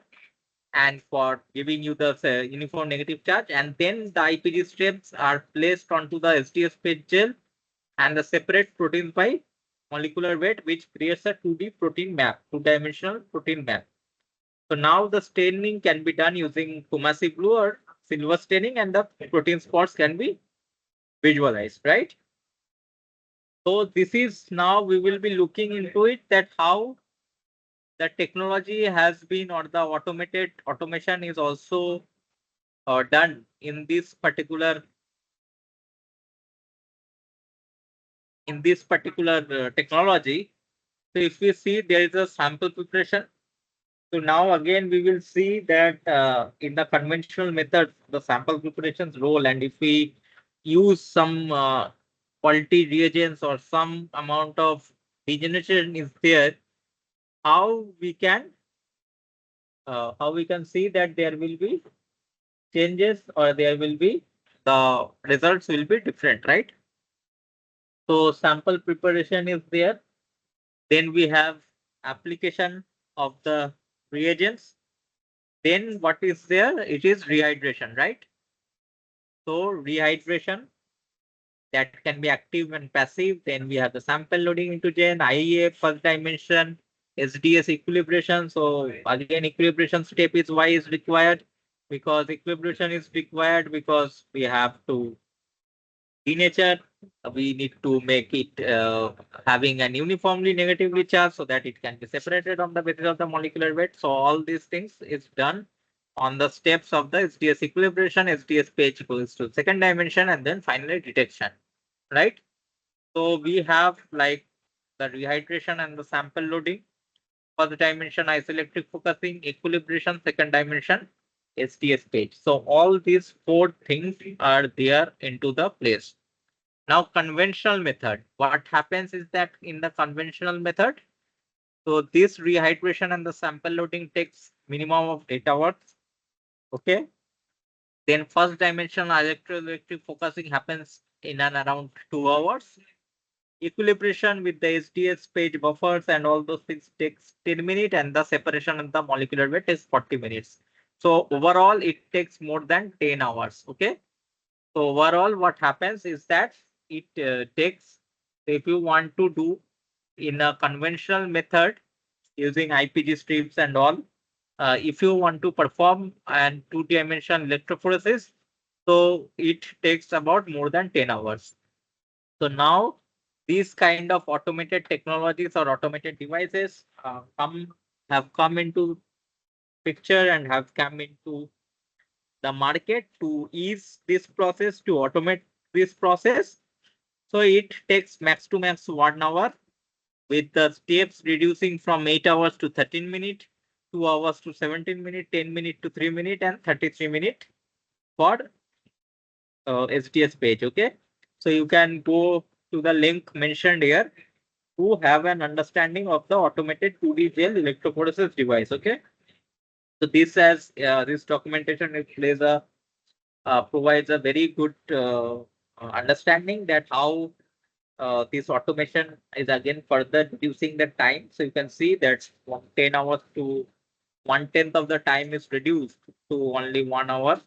and for giving you the uniform negative charge, and then the IPG strips are placed onto the SDS page gel and the separate proteins by molecular weight, which creates a 2D protein map, two-dimensional protein map. So now the staining can be done using Kumasi blue or silver staining, and the protein spots can be visualized, right? So this is now we will be looking into it that how the technology has been or the automated automation is also done in this particular technology. So if we see there is a sample preparation. So now again we will see that in the conventional method, the sample preparation's role, and if we use some quality reagents or some amount of degeneration is there, how we can see that there will be changes or there will be the results will be different, right? So sample preparation is there. Then we have application of the reagents. Then what is there? It is rehydration, right? So rehydration that can be active and passive. Then we have the sample loading into gen, IEA first dimension, SDS equilibration. So again, equilibration step is why is required because equilibration is required because we have to denature. We need to make it having an uniformly negatively charged so that it can be separated on the basis of the molecular weight. So all these things is done on the steps of the SDS equilibration, SDS page goes to second dimension, and then finally detection, right? So we have like the rehydration and the sample loading. First dimension isoelectric focusing, equilibration, second dimension SDS page. So all these four things are there into the place. Now, conventional method, what happens is that in the conventional method, so this rehydration and the sample loading takes minimum of 8 hours. Okay. Then first dimensional electroelectric focusing happens in and around 2 hours. Equilibration with the SDS page buffers and all those things takes 10 minutes, and the separation of the molecular weight is 40 minutes. So overall, it takes more than 10 hours. Okay. So overall, what happens is that it takes, if you want to do in a conventional method using IPG strips and all, if you want to perform an two-dimensional electrophoresis, so it takes about more than 10 hours. So now these kind of automated technologies or automated devices have come into picture and have come into the market to ease this process, to automate this process. So it takes max to max 1 hour with the steps reducing from 8 hours to 13 minutes, 2 hours to 17 minutes, 10 minutes to 3 minutes, and 33 minutes for SDS page. Okay. So you can go to the link mentioned here to have an understanding of the automated 2D gel electrophoresis device. Okay. So this documentation it plays a provides a very good understanding that how this automation is again further reducing the time. So you can see that from 10 hours to 1/10 of the time is reduced to only 1 hour,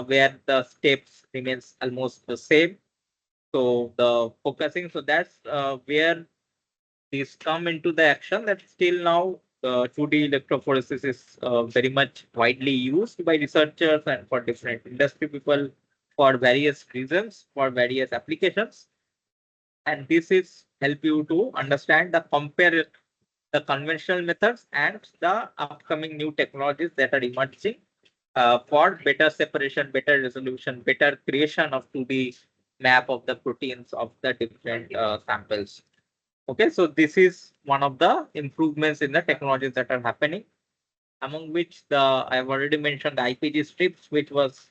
where the steps remains almost the same. So the focusing, so that's where these come into the action that still now 2D electrophoresis is very much widely used by researchers and for different industry people for various reasons, for various applications. And this is help you to understand the compare the conventional methods and the upcoming new technologies that are emerging for better separation, better resolution, better creation of 2D map of the proteins of the different samples. Okay, so this is one of the improvements in the technologies that are happening, among which the I've already mentioned the IPG strips, which was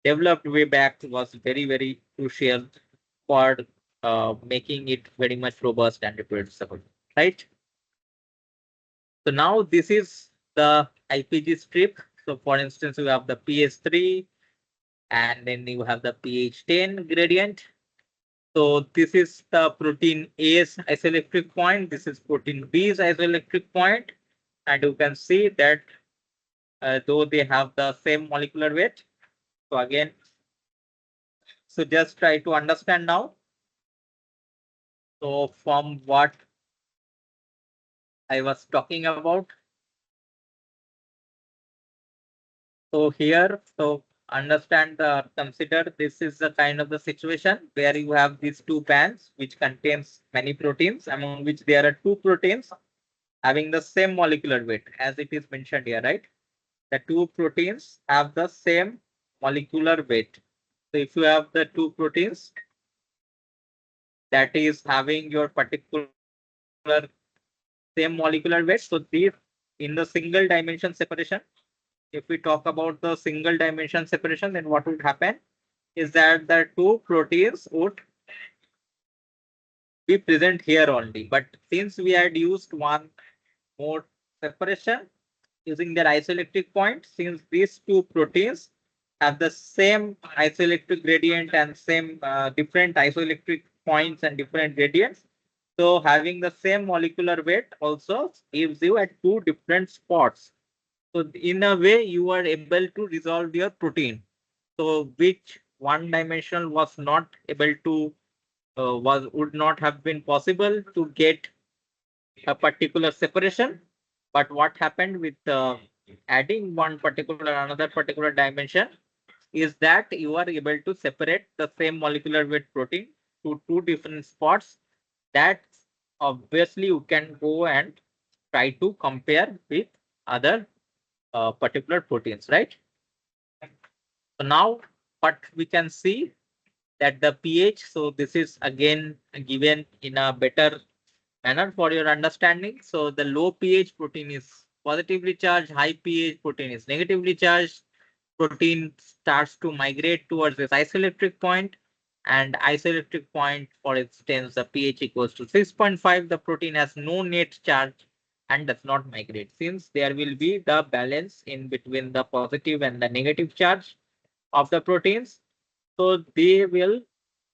developed way back, was very crucial for making it very much robust and reproducible, right? So now this is the IPG strip. So for instance, you have the pH 3 and then you have the pH 10 gradient. So this is the protein A's isoelectric point. This is protein B's isoelectric point. And you can see that though they have the same molecular weight. So again, so just try to understand now. So from what I was talking about. So here, so understand consider this is the kind of the situation where you have these two bands which contains many proteins, among which there are two proteins having the same molecular weight as it is mentioned here, right? The two proteins have the same molecular weight. So if you have the two proteins that is having your particular same molecular weight, so these in the single dimension separation, if we talk about the single dimension separation, then what would happen is that the two proteins would be present here only. But since we had used one more separation using their isoelectric point, since these two proteins have the same isoelectric gradient and same different isoelectric points and different gradients, so having the same molecular weight also gives you at two different spots. So in a way, you are able to resolve your protein. So which one dimensional was not able to was would not have been possible to get a particular separation. But what happened with adding one particular another particular dimension is that you are able to separate the same molecular weight protein to two different spots that obviously you can go and try to compare with other particular proteins, right? So now what we can see that the pH, so this is again given in a better manner for your understanding. So the low pH protein is positively charged, high pH protein is negatively charged. Protein starts to migrate towards this isoelectric point, and isoelectric point, for instance, the pH equals to 6.5, the protein has no net charge and does not migrate, since there will be the balance in between the positive and the negative charge of the proteins. So they will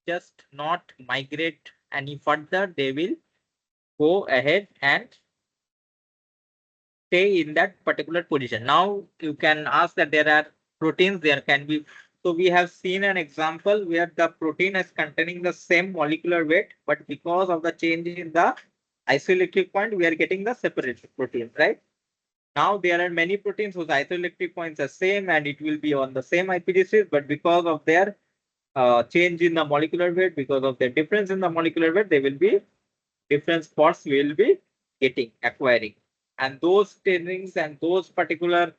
just not migrate any further. They will go ahead and stay in that particular position. Now you can ask that there are proteins, there can be. So we have seen an example where the protein is containing the same molecular weight, but because of the change in the isoelectric point, we are getting the separate proteins, right? Now there are many proteins whose isoelectric points are same and it will be on the same IPGCs, but because of their change in the molecular weight, because of the difference in the molecular weight, they will be different spots will be getting acquiring, and those things and those particular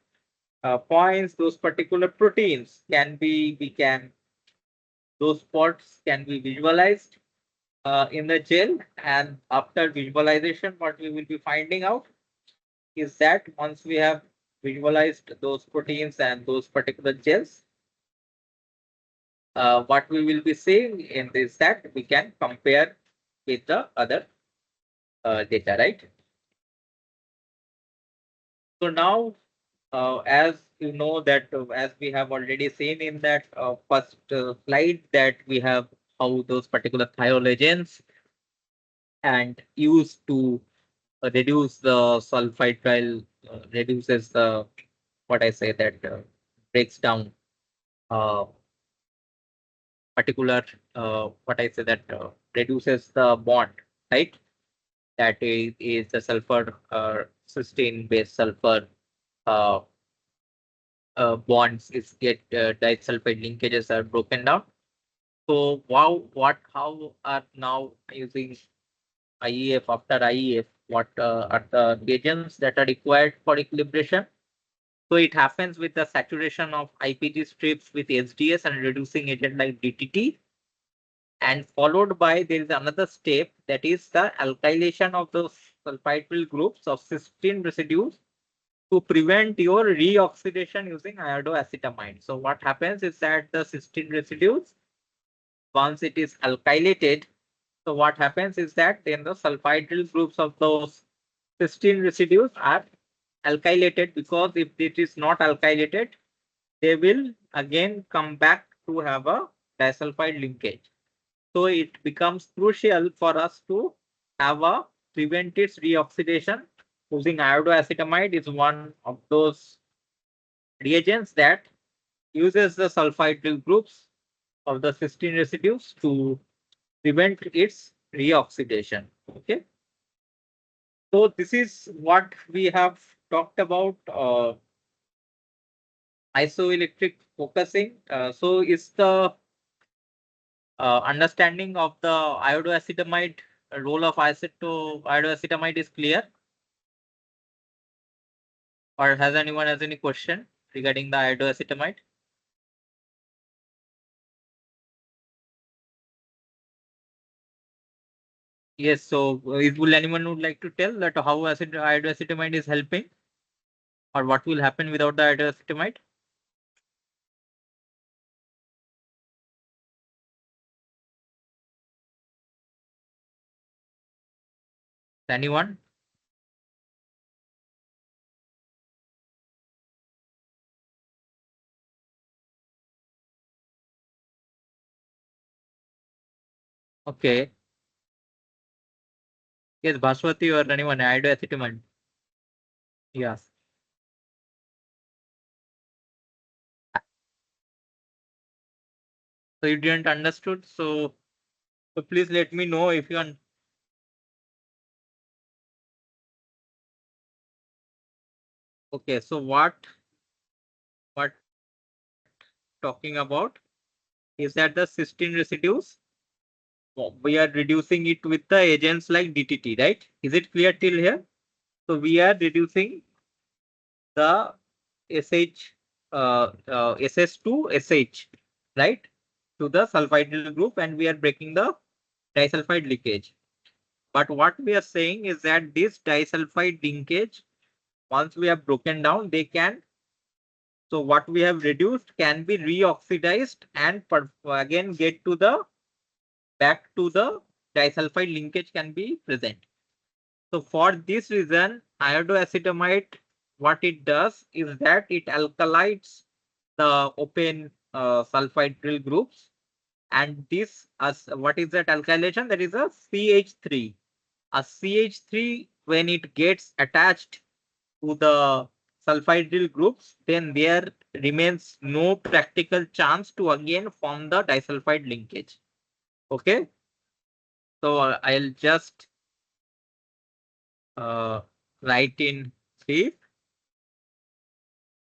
points, those particular proteins can be we can those spots can be visualized in the gel, and after visualization what we will be finding out is that once we have visualized those proteins and those particular gels, what we will be seeing in this that we can compare with the other data, right? So now As you know that as we have already seen in that first slide that we have how those particular thiolegens and used to reduce the sulfide trial reduces the what I say that breaks down uh, particular what I say that reduces the bond, right? That is the sulfur cysteine based sulfur uh, bonds is get disulfide linkages are broken down. So wow, what how are now using IEF after IEF? What are the reagents that are required for equilibration? So it happens with the saturation of IPG strips with SDS and reducing agent like DTT, and followed by there is another step that is the alkylation of those sulfhydryl groups of cysteine residues to prevent your reoxidation using iodoacetamide. So what happens is that the cysteine residues, once it is alkylated, so what happens is that then the sulfhydryl groups of those cysteine residues are alkylated, because if it is not alkylated, they will again come back to have a disulfide linkage. So it becomes crucial for us to have a prevent its reoxidation using iodoacetamide is one of those reagents that uses the sulfhydryl groups of the cysteine residues to prevent its reoxidation. Okay. So this is what we have talked about isoelectric focusing. So is the understanding of the iodoacetamide role of iodoacetamide is clear, or has anyone has any question regarding the iodoacetamide? Yes. So will anyone would like to tell that how iodoacetamide is helping, or what will happen without the iodoacetamide? Anyone? Okay. Yes, Bhaswati or anyone, iodoacetamide. Yes. So you didn't understood. So please let me know if you are okay. So what talking about is that the cysteine residues we are reducing it with the agents like DTT, right? Is it clear till here? So we are reducing the SH SS2 SH, right, to the sulfhydryl group, and we are breaking the disulfide leakage. But what we are saying is that this disulfide linkage, once we have broken down, they can, so what we have reduced can be reoxidized and again get to the back to the disulfide linkage can be present. So for this reason, iodoacetamide, what it does is that it alkalites the open sulfhydryl groups, and this as what is that alkylation? That is a CH3. A CH3 when it gets attached to the sulfhydryl groups, then there remains no practical chance to again form the disulfide linkage. Okay, so I'll just uh, write in brief.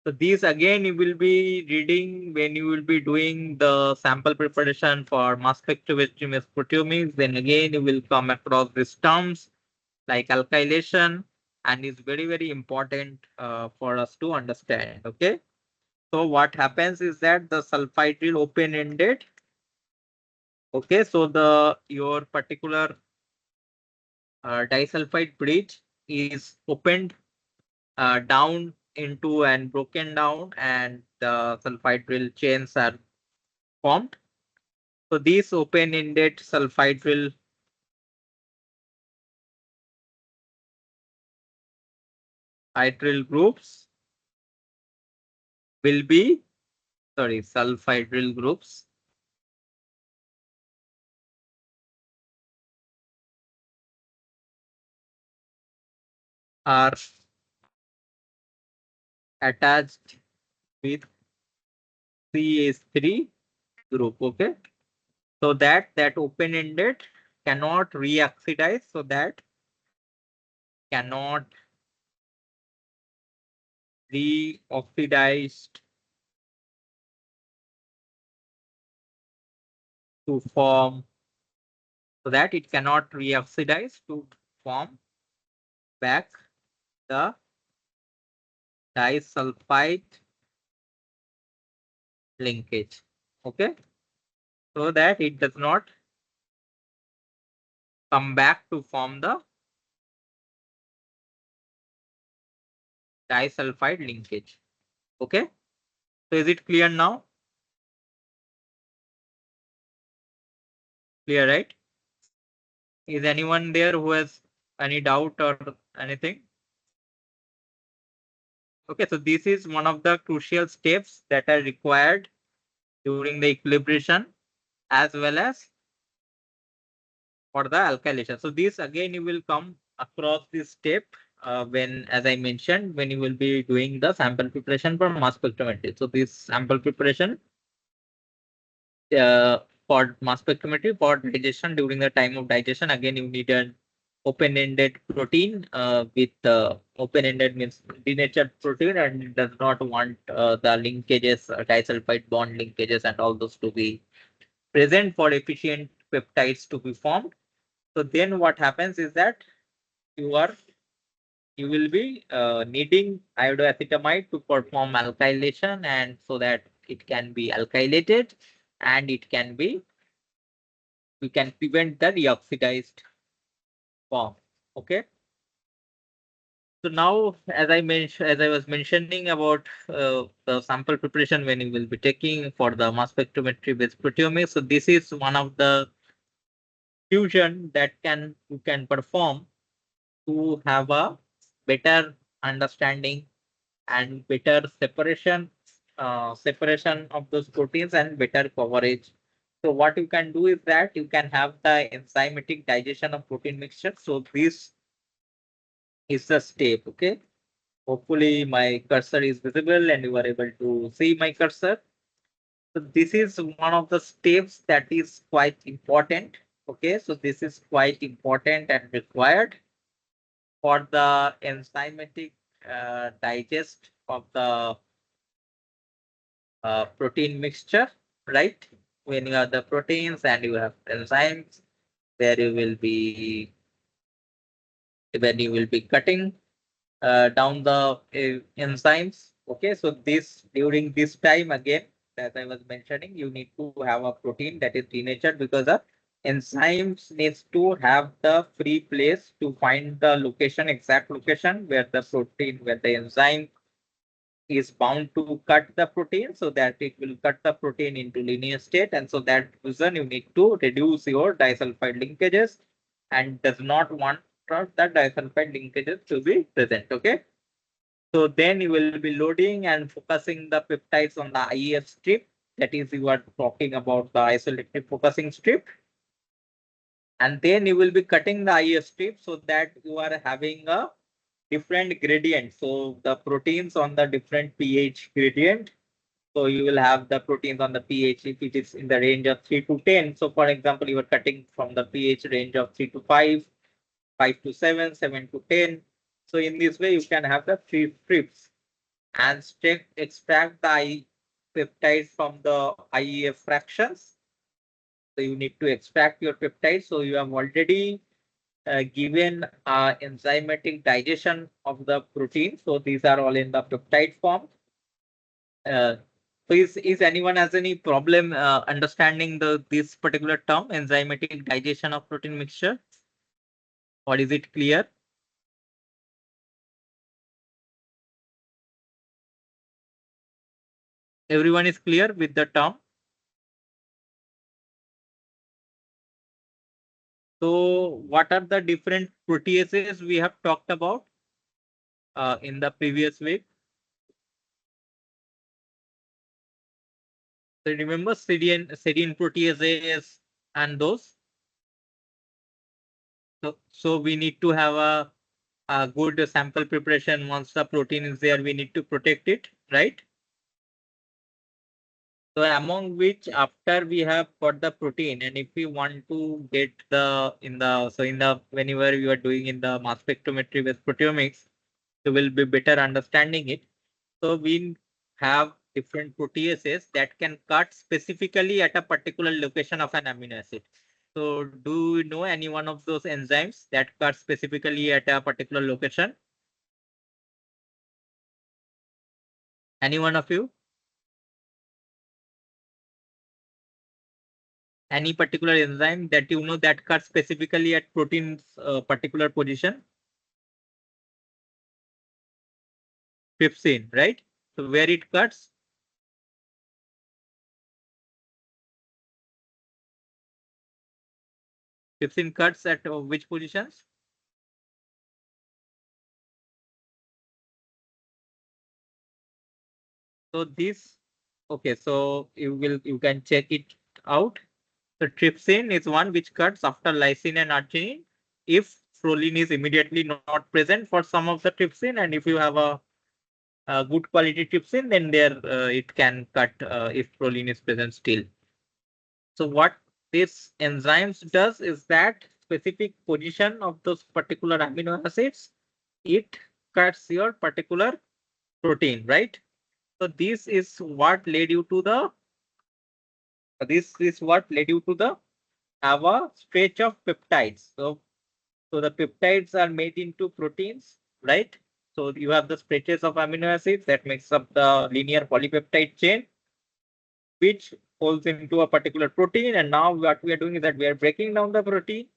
So these again you will be reading when you will be doing the sample preparation for mass spectrometry proteomics. Then again you will come across these terms like alkylation, and is very important for us to understand. Okay. So what happens is that the sulfhydryl open ended. Okay. So the your particular disulfide bridge is opened down into and broken down, and the sulfhydryl chains are formed. So these open-ended sulfhydryl hydryl groups will be, sorry, sulfhydryl groups are attached with CH3 group. Okay. So that open-ended cannot reoxidize, so that cannot reoxidized to form, so that it cannot reoxidize to form back the disulfide linkage. Okay. So that it does not come back to form the disulfide linkage. Okay. So is it clear now? Clear, right? Is anyone there who has any doubt or anything? Okay, so this is one of the crucial steps that are required during the equilibration as well as for the alkylation. So this again you will come across this step when, as I mentioned, when you will be doing the sample preparation for mass spectrometry. So this sample preparation uh, for mass spectrometry for digestion, during the time of digestion, again you need an open-ended protein with open-ended means denatured protein, and it does not want the linkages, disulfide bond linkages and all those to be present for efficient peptides to be formed. So then what happens is that you are you will be needing iodoacetamide to perform alkylation, and so that it can be alkylated and it can be, we can prevent the reoxidized form. Okay. So now, as I mentioned, as I was mentioning about the sample preparation when you will be taking for the mass spectrometry with proteomics. So this is one of the fusion that you can perform to have a better understanding and better separation of those proteins and better coverage. So what you can do is that you can have the enzymatic digestion of protein mixture. So this is the step. Okay. Hopefully my cursor is visible and you are able to see my cursor. So this is one of the steps that is quite important. Okay. So this is quite important and required for the enzymatic digest of the protein mixture, right? When you have the proteins and you have enzymes, where you will be when you will be cutting down the enzymes. Okay, so this during this time again, as I was mentioning, you need to have a protein that is denatured, because the enzymes needs to have the free place to find the location, exact location where the protein, where the enzyme is bound to cut the protein, so that it will cut the protein into linear state, and so that reason you need to reduce your disulfide linkages and does not want that disulfide linkages to be present. Okay. So then you will be loading and focusing the peptides on the IEF strip. That is, you are talking about the isoelectric focusing strip. And then you will be cutting the IEF strip so that you are having a different gradient. So the proteins on the different pH gradient. So you will have the proteins on the pH if it is in the range of 3 to 10. So for example, you are cutting from the pH range of 3 to 5, 5 to 7, 7 to 10. So in this way, you can have the three strips and extract the peptides from the IEF fractions. So you need to extract your peptides. So you have already given enzymatic digestion of the protein. So these are all in the peptide form. Uh, so is anyone has any problem understanding this particular term, enzymatic digestion of protein mixture, or is it clear? Everyone is clear with the term. So what are the different proteases we have talked about in the previous week? So remember serine proteases and those. So we need to have a good sample preparation. Once the protein is there, we need to protect it, right? So among which after we have got the protein, and if we want to get the in the whenever you are doing in the mass spectrometry with proteomics, you will be better understanding it. So we have different proteases that can cut specifically at a particular location of an amino acid. So do you know any one of those enzymes that cut specifically at a particular location? Any one of you? Any particular enzyme that you know that cuts specifically at protein's particular position? Trypsin, right? So where it cuts? Trypsin cuts at which positions? So this, okay, so you can check it out. So trypsin is one which cuts after lysine and arginine if proline is immediately not present for some of the trypsin, and if you have a good quality trypsin, then there it can cut if proline is present still. So what this enzymes does is that specific position of those particular amino acids, it cuts your particular protein, right? So this is what led you to the have a stretch of peptides. So the peptides are made into proteins, right? So you have the stretches of amino acids that makes up the linear polypeptide chain, which falls into a particular protein. And now what we are doing is that we are breaking down the protein,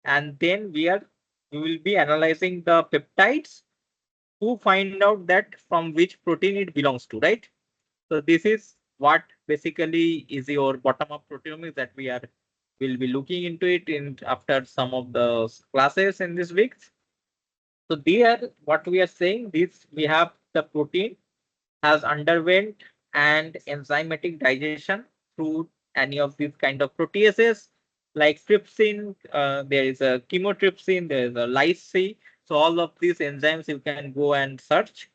and then we will be analyzing the peptides to find out that from which protein it belongs to, right? So this is what basically is your bottom-up proteomics that will be looking into it in after some of the classes in this week. So there, what we are saying, this we have the protein has underwent and enzymatic digestion through any of these kind of proteases like trypsin. There is a chymotrypsin, there is a lyse. So all of these enzymes you can go and search.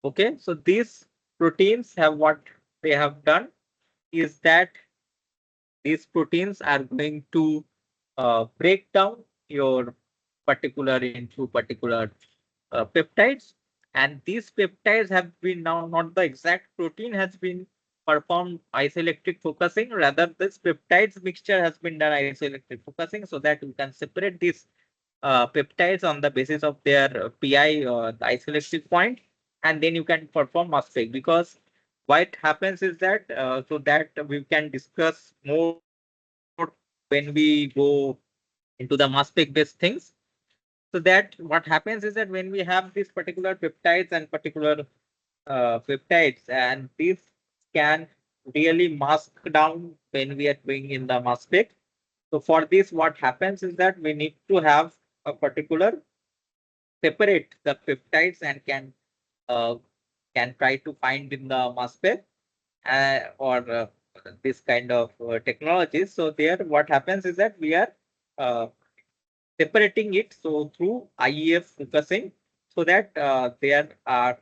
Okay, so these proteins have what they have done is that these proteins are going to break down your particular into particular peptides, and these peptides have been now not the exact protein has been performed isoelectric focusing, rather this peptides mixture has been done isoelectric focusing so that you can separate these peptides on the basis of their pi the isoelectric point, and then you can perform mass spec. Because what happens is that so that we can discuss more when we go into the mass spec based things. So that what happens is that when we have these particular peptides and particular peptides, and these can really mask down when we are doing in the mass spec. So for this, what happens is that we need to have a particular separate the peptides and uh, can try to find in the mass spec or this kind of technologies. So there, what happens is that we are uh, separating it so through IEF focusing so that there are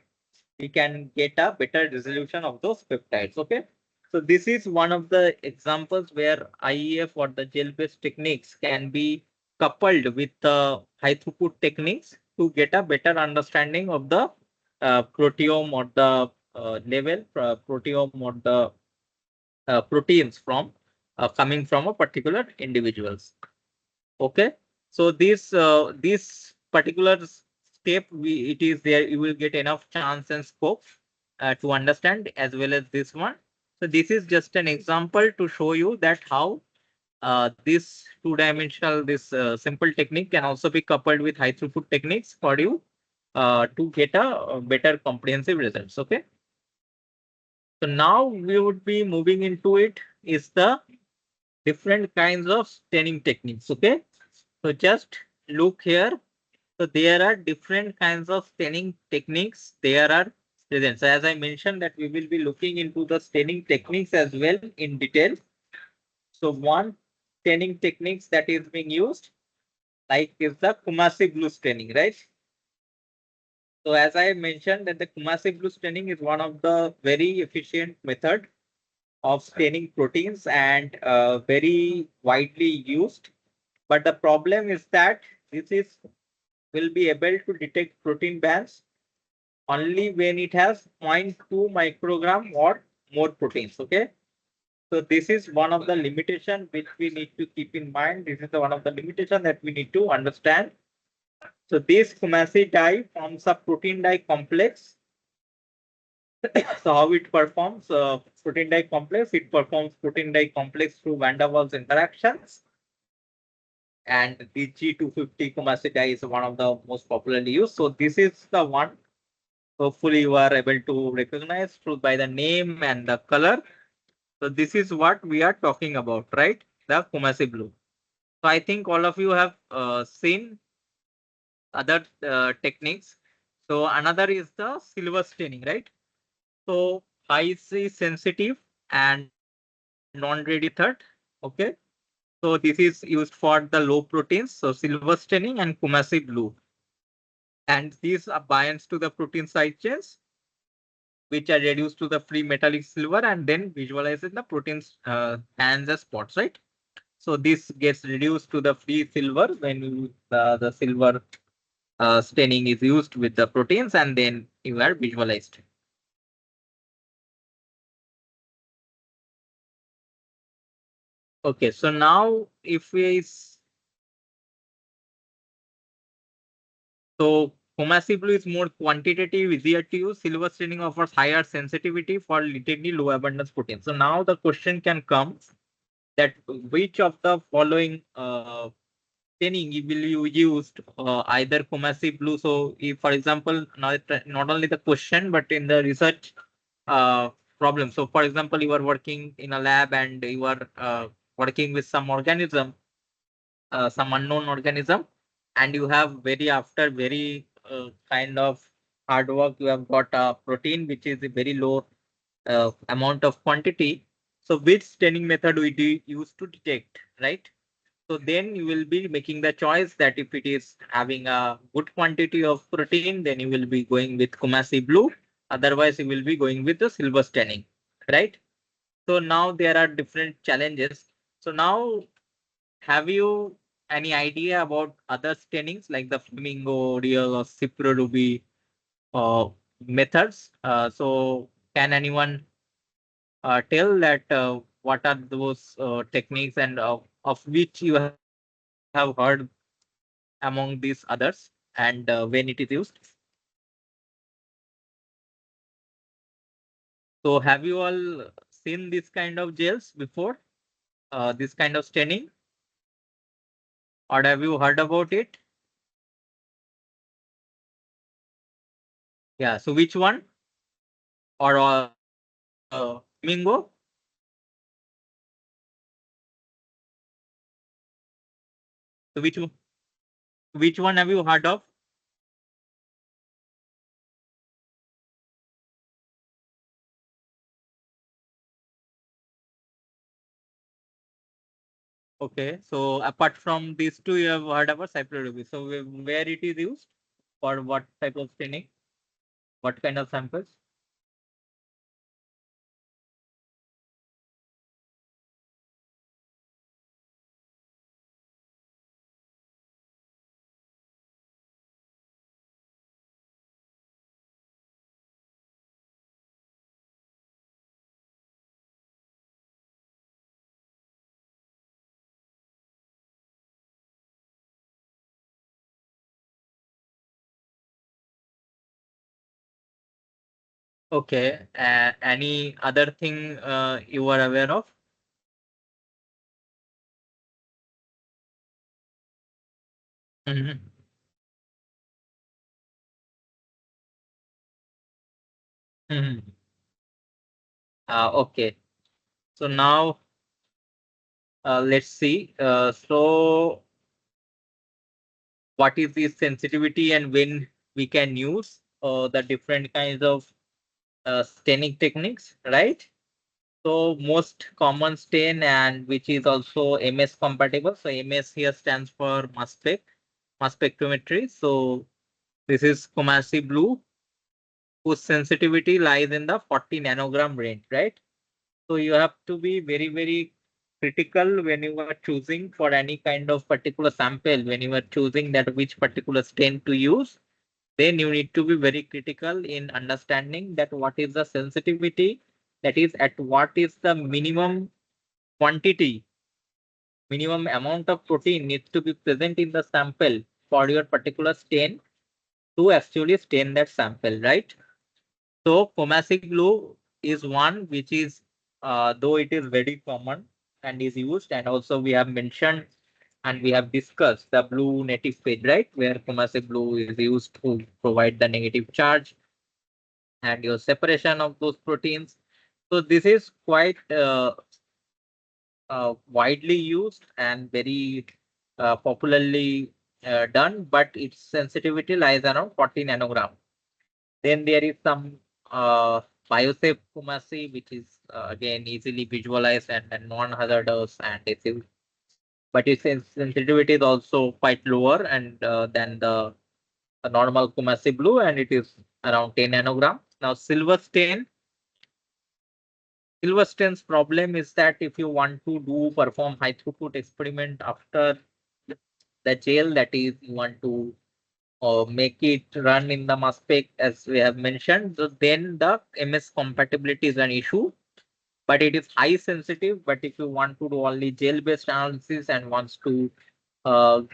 we can get a better resolution of those peptides. Okay. So this is one of the examples where IEF or the gel-based techniques can be coupled with the high throughput techniques to get a better understanding of the proteome or the level proteome or the proteins from coming from a particular individuals. Okay, so this particular step it is there you will get enough chance and scope to understand as well as this one. So this is just an example to show you that how this two-dimensional this simple technique can also be coupled with high throughput techniques for you to get a better comprehensive results. Okay, so now we would be moving into it is the different kinds of staining techniques. Okay, so just look here. So there are different kinds of staining techniques. There are present. So as I mentioned that we will be looking into the staining techniques as well in detail. So one staining techniques that is being used like is the Kumasi blue staining, right? So as I mentioned that the Kumasi blue staining is one of the very efficient method of staining proteins and very widely used. But the problem is that this is will be able to detect protein bands only when it has zero point 0.2 microgram or more proteins. Okay. So this is one of the limitation which we need to keep in mind. This is the one of the limitation that we need to understand. So this Kumasi dye forms a protein dye complex. So how it performs protein dye complex? It performs protein dye complex through van der Waals interactions. And the G250 Kumasi dye is one of the most popularly used. So this is the one. Hopefully you are able to recognize through by the name and the color. So this is what we are talking about, right? The Kumasi blue. So I think all of you have seen other techniques. So another is the silver staining, right? So highly sensitive and non-ready method. Okay. So this is used for the low proteins. So silver staining and Kumasi blue. And these are binds to the protein side chains, which are reduced to the free metallic silver and then visualizes the proteins and the spots, right? So this gets reduced to the free silver when the silver staining is used with the proteins and then you are visualized. Okay, so now if we so Homasi blue is more quantitative, easier to use. Silver staining offers higher sensitivity for relatively low abundance protein. So now the question can come that which of the following staining will you used either Kumasi blue. So if for example not only the question but in the research uh, problem. So for example you are working in a lab and you are working with some organism, some unknown organism, and you have very after very kind of hard work you have got a protein which is a very low amount of quantity. So which staining method we do use to detect, right? So then you will be making the choice that if it is having a good quantity of protein, then you will be going with Kumasi blue. Otherwise, you will be going with the silver staining, right? So now there are different challenges. So now, have you any idea about other stainings like the Flamingo, Real, or Cipro Ruby methods? So can anyone tell that what are those techniques and of which you have heard among these others and when it is used? So have you all seen this kind of gels before? This kind of staining, or have you heard about it? Yeah. So which one? Or Mingo? So which one have you heard of? Okay. So apart from these two, you have heard about cyclorubin. So where it is used for what type of staining? What kind of samples? Okay. Any other thing you are aware of? Mhm. Mhm. Okay. So now let's see. So what is the sensitivity and when we can use the different kinds of staining techniques, right? So most common stain and which is also MS compatible. So MS here stands for mass spectrometry. So this is Kumasi blue, whose sensitivity lies in the 40 nanogram range, right? So you have to be very critical when you are choosing for any kind of particular sample, when you are choosing that which particular stain to use, then you need to be very critical in understanding that what is the sensitivity, that is at what is the minimum quantity, minimum amount of protein needs to be present in the sample for your particular stain to actually stain that sample, right? So Comasic glue is one which is, though it is very common and is used, and also we have mentioned and we have discussed the blue native phase, right, where Comasic glue is used to provide the negative charge and your separation of those proteins. So this is quite widely used and very popularly done, but its sensitivity lies around 40 nanogram. Then there is some biosafe Kumasi, which is again easily visualized and non-hazardous, and it is, but its sensitivity is also quite lower and than the normal Kumasi blue, and it is around 10 nanogram. Now silver stain's problem is that if you want to do perform high throughput experiment after the gel, that is you want to make it run in the mass spec as we have mentioned, so then the MS compatibility is an issue, but it is high sensitive. But if you want to do only gel based analysis and wants to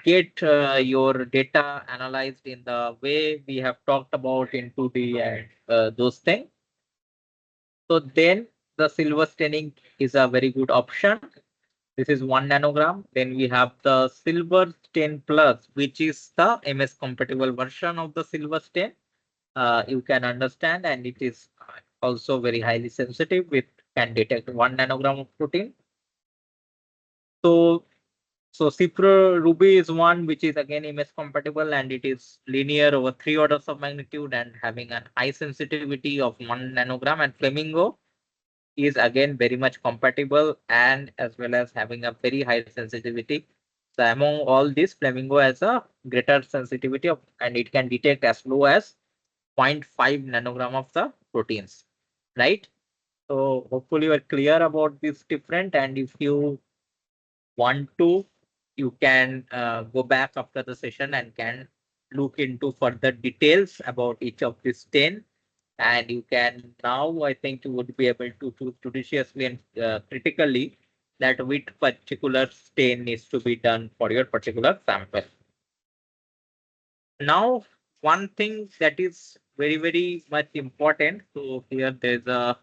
get your data analyzed in the way we have talked about into the those things, so then the silver staining is a very good option. This is 1 nanogram. Then we have the silver stain plus, which is the MS compatible version of the silver stain. You can understand, and it is also very highly sensitive. It can detect 1 nanogram of protein. So, so Cipro Ruby is one which is again MS compatible, and it is linear over 3 orders of magnitude and having a high sensitivity of 1 nanogram. And Flamingo is again very much compatible and as well as having a very high sensitivity. So among all these, Flamingo has a greater sensitivity of, and it can detect as low as 0.5 nanogram of the proteins, right? So hopefully you are clear about this different, and if you want to, you can go back after the session and can look into further details about each of these 10, and you can now, I think you would be able to choose judiciously and critically that which particular stain needs to be done for your particular sample. Now, one thing that is very much important. So here there's a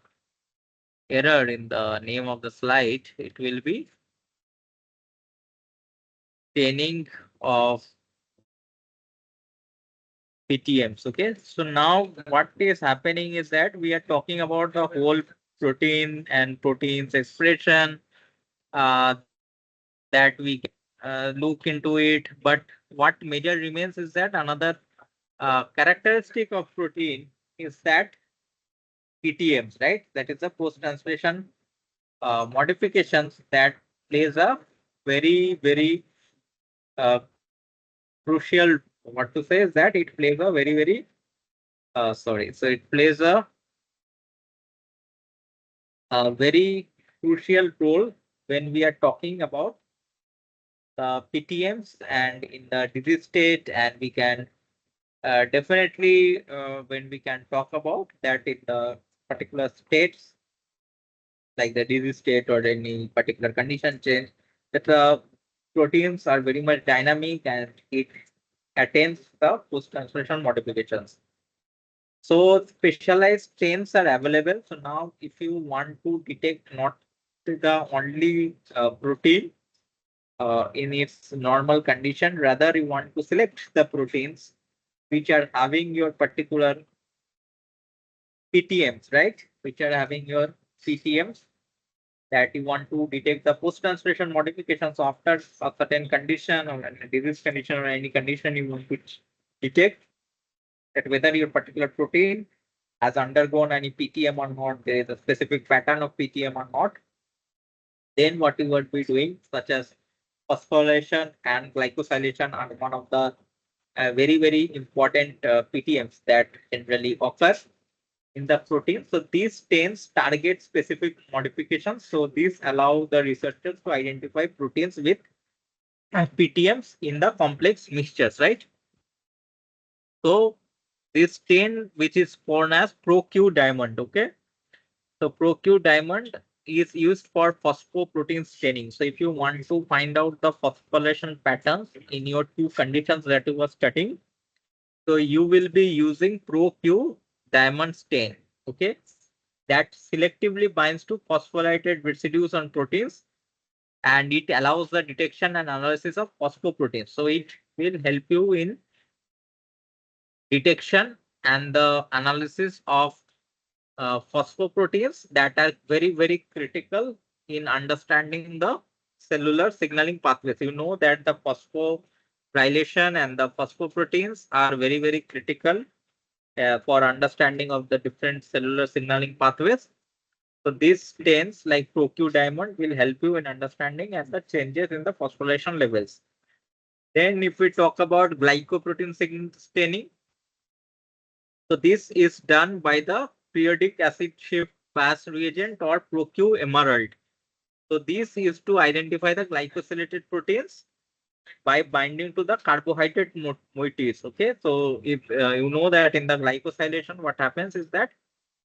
error in the name of the slide. It will be staining of PTMs. Okay. So now what is happening is that we are talking about the whole protein and proteins expression that we look into it. But what major remains is that another characteristic of protein is that PTMs, right? That is the post-translation modifications that plays a very crucial. What to say is that it plays a very sorry. So it plays a very crucial role when we are talking about the PTMs and in the disease state, and we can definitely when we can talk about that in the particular states like the disease state or any particular condition change, that the proteins are very much dynamic and it attains the post-translation modifications. So specialized chains are available. So now if you want to detect not the only protein in its normal condition, rather you want to select the proteins which are having your particular PTMs, right? Which are having your PTMs that you want to detect the post-translation modifications after a certain condition or a disease condition or any condition you want to detect that whether your particular protein has undergone any PTM or not, there is a specific pattern of PTM or not. Then what you would be doing, such as phosphorylation and glycosylation, are one of the very important PTMs that generally occur in the protein. So these stains target specific modifications. So these allow the researchers to identify proteins with PTMs in the complex mixtures, right? So this stain, which is known as ProQ diamond, okay? So ProQ diamond is used for phosphoprotein staining. So if you want to find out the phosphorylation patterns in your two conditions that you were studying, so you will be using ProQ diamond stain, okay? That selectively binds to phosphorylated residues on proteins, and it allows the detection and analysis of phosphoproteins. So it will help you in detection and the analysis of phosphoproteins that are very critical in understanding the cellular signaling pathways. You know that the phosphorylation and the phosphoproteins are very critical for understanding of the different cellular signaling pathways. So these stains like ProQ diamond will help you in understanding and the changes in the phosphorylation levels. Then if we talk about glycoprotein staining, so this is done by the periodic acid shift pass reagent or ProQ emerald. So this is to identify the glycosylated proteins by binding to the carbohydrate moieties. Okay, so if you know that in the glycosylation, what happens is that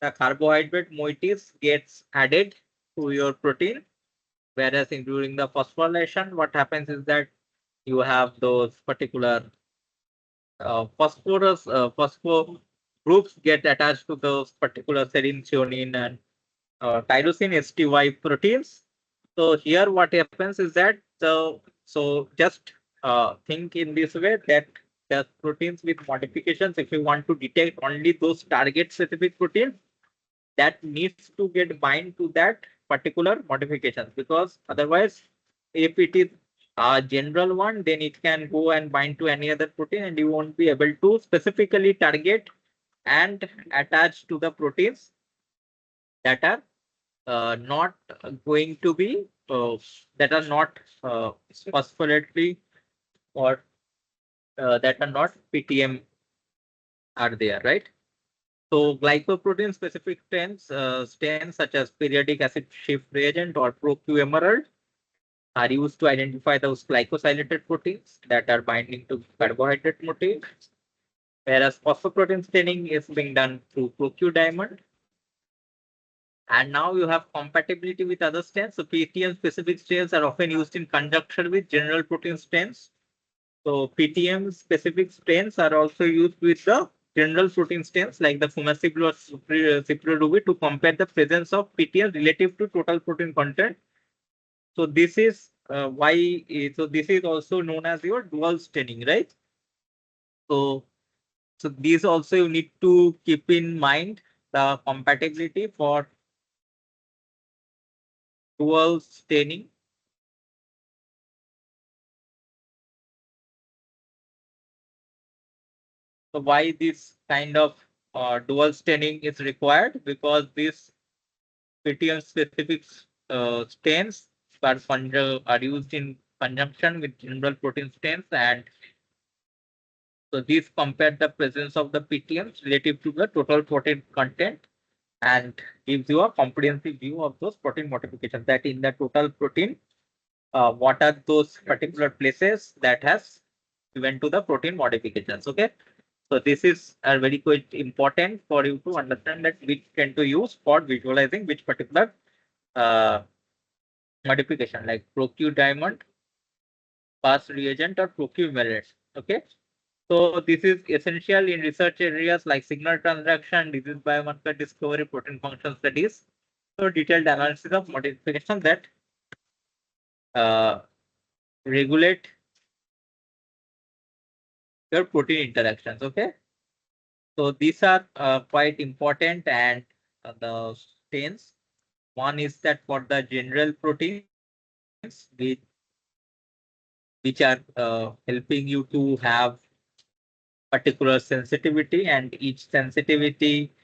the carbohydrate moieties gets added to your protein, whereas during the phosphorylation, what happens is that you have those particular phosphor groups get attached to those particular serine, threonine, and tyrosine STY proteins. So here what happens is that so just think in this way that the proteins with modifications, if you want to detect only those target specific proteins, that needs to get bind to that particular modifications, because otherwise if it is a general one, then it can go and bind to any other protein and you won't be able to specifically target and attach to the proteins that are not going to be that are not phosphorately or that are not PTM are there, right? So glycoprotein specific stains such as periodic acid shift reagent or ProQ emerald are used to identify those glycosylated proteins that are binding to carbohydrate motifs, whereas phosphoprotein staining is being done through ProQ diamond. And now you have compatibility with other stains. So PTM specific stains are often used in conjunction with general protein stains. So PTM specific stains are also used with the general protein stains like the fumaciblu or ciprarubi to compare the presence of PTM relative to total protein content. So this is why. So this is also known as your dual staining, right? So so these also you need to keep in mind the compatibility for dual staining. So why this kind of dual staining is required? Because these PTM specific stains are used in conjunction with general protein stains, and so these compare the presence of the PTMs relative to the total protein content and gives you a comprehensive view of those protein modifications, that in the total protein, what are those particular places that has given to the protein modifications. Okay. So this is very quite important for you to understand that which can to use for visualizing which particular uh, modification like ProQ diamond, pass reagent, or ProQ merit. Okay. So this is essential in research areas like signal transduction, disease biomarker discovery, protein function studies. So detailed analysis of modification that uh, regulate your protein interactions. Okay. So these are quite important, and the stains. One is that for the general proteins, which are helping you to have particular sensitivity, and each sensitivity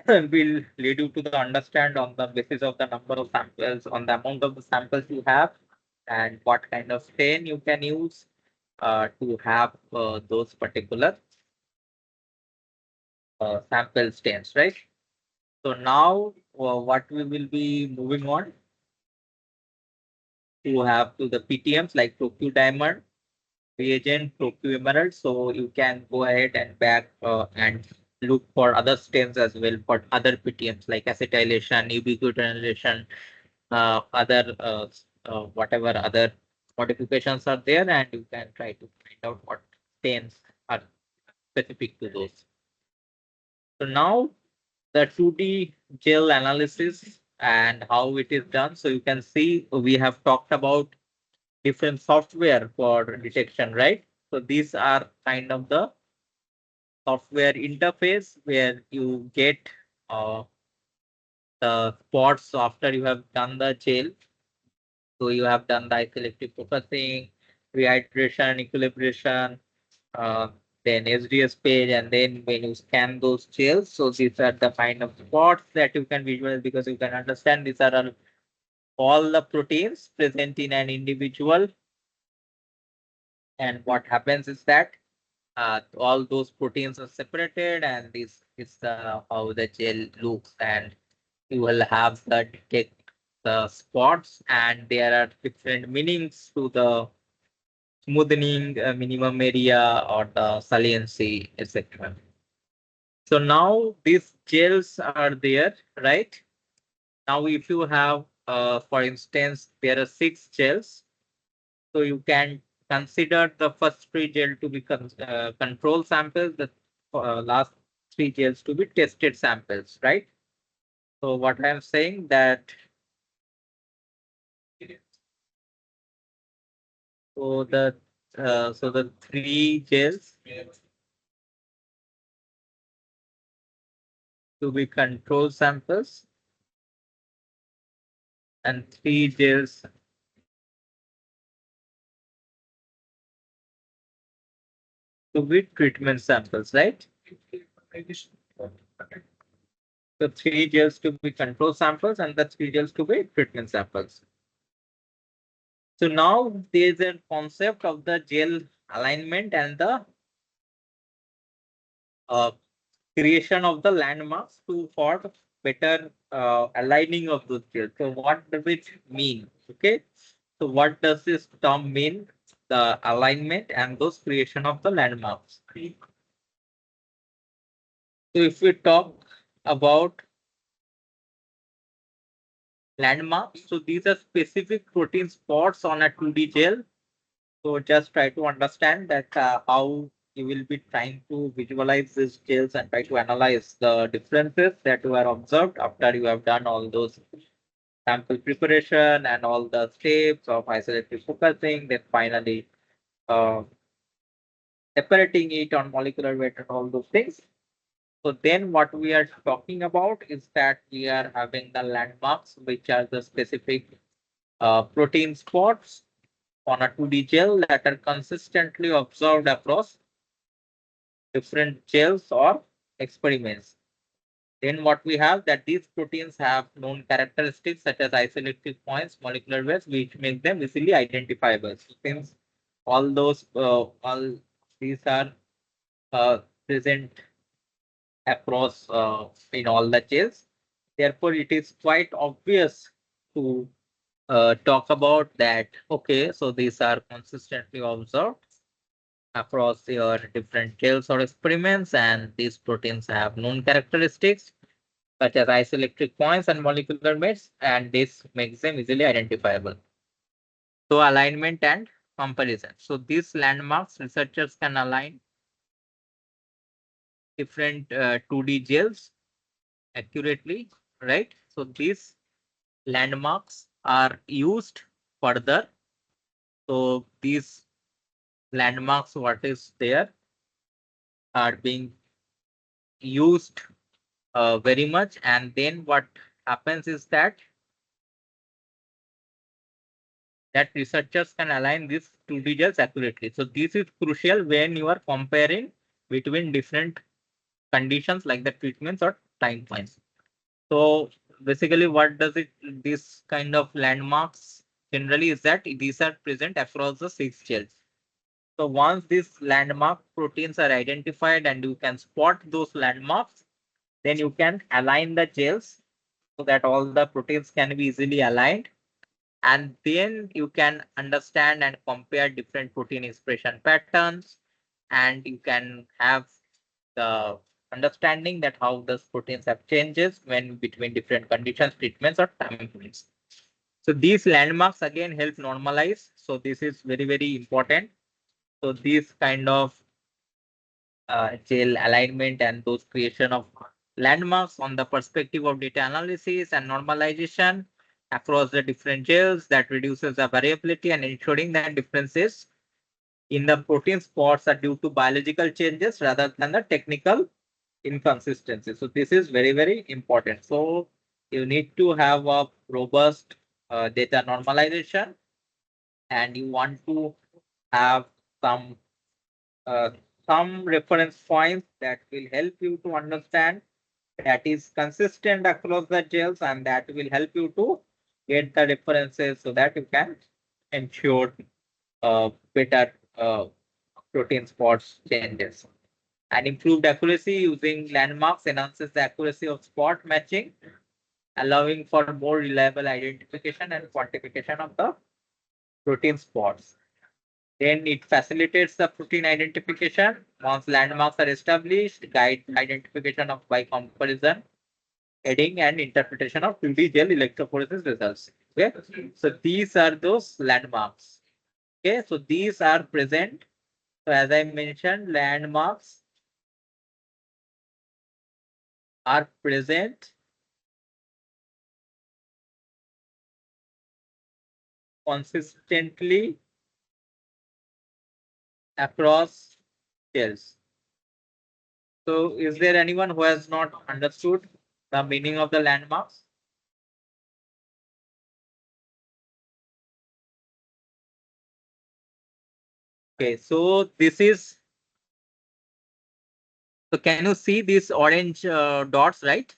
will lead you to the understand on the basis of the number of samples, on the amount of the samples you have, and what kind of stain you can use to have those particular sample stains, right? So now what we will be moving on to have to the PTMs like Tokyo Diamond, reagent, Tokyo Emerald. So you can go ahead and back and look for other stains as well for other PTMs like acetylation, ubiquitination, other whatever other modifications are there, and you can try to find out what stains are specific to those. So now the 2D gel analysis and how it is done. So you can see we have talked about different software for detection, right? So these are kind of the software interface where you get uh, the spots after you have done the gel. So you have done the selective focusing, rehydration, equilibration, uh, then SDS page, and then when you scan those gels, so these are the kind of spots that you can visualize because you can understand these are all the proteins present in an individual. And what happens is that all those proteins are separated, and this is how the gel looks, and you will have the detect the spots, and there are different meanings to the smoothing, minimum area, or the saliency, etc. So now these gels are there, right? Now, if you have, for instance, there are 6 gels, so you can consider the first 3 gel to be control samples, the last 3 gels to be tested samples, right? So what I'm saying that so the 3 gels to be control samples and 3 gels to be treatment samples, right? So 3 gels to be control samples and the 3 gels to be treatment samples. So now there is a concept of the gel alignment and the uh, creation of the landmarks to for better aligning of those gels. So what does it mean? Okay. So what does this term mean? The alignment and those creation of the landmarks. So if we talk about landmarks, so these are specific protein spots on a 2D gel. So just try to understand that how you will be trying to visualize these gels and try to analyze the differences that you are observed after you have done all those sample preparation and all the steps of isolated focusing, then finally uh, separating it on molecular weight and all those things. So then what we are talking about is that we are having the landmarks, which are the specific protein spots on a 2D gel that are consistently observed across different gels or experiments. Then what we have that these proteins have known characteristics such as isoelectric points, molecular weights, which make them easily identifiable. So since all these are present across in all the gels, therefore it is quite obvious to talk about that. Okay, so these are consistently observed across your different gels or experiments, and these proteins have known characteristics such as isoelectric points and molecular weights, and this makes them easily identifiable. So alignment and comparison. So these landmarks, researchers can align different 2D gels accurately, right? So these landmarks are used further. So these landmarks, what is there, are being used very much. And then what happens is that researchers can align these 2D gels accurately. So this is crucial when you are comparing between different conditions like the treatments or time points. So basically, what does it? This kind of landmarks generally is that these are present across the six gels. So once these landmark proteins are identified and you can spot those landmarks, then you can align the gels so that all the proteins can be easily aligned. And then you can understand and compare different protein expression patterns, and you can have the understanding that how those proteins have changes when between different conditions, treatments, or time points. So these landmarks again help normalize. So this is very, very important. So these kind of gel alignment and those creation of landmarks on the perspective of data analysis and normalization across the different gels that reduces the variability and ensuring that differences in the protein spots are due to biological changes rather than the technical inconsistency. So this is very, very important. So you need to have a robust data normalization, and you want to have some uh, some reference points that will help you to understand that is consistent across the gels, and that will help you to get the references so that you can ensure better protein spots changes. And improved accuracy using landmarks enhances the accuracy of spot matching, allowing for more reliable identification and quantification of the protein spots. Then it facilitates the protein identification. Once landmarks are established, guide identification of by comparison, heading, and interpretation of 2D gel electrophoresis results. Okay, so these are those landmarks. Okay, so these are present. So as I mentioned, landmarks are present consistently across gels. So is there anyone who has not understood the meaning of the landmarks? Okay, so this is, so can you see these orange dots, right?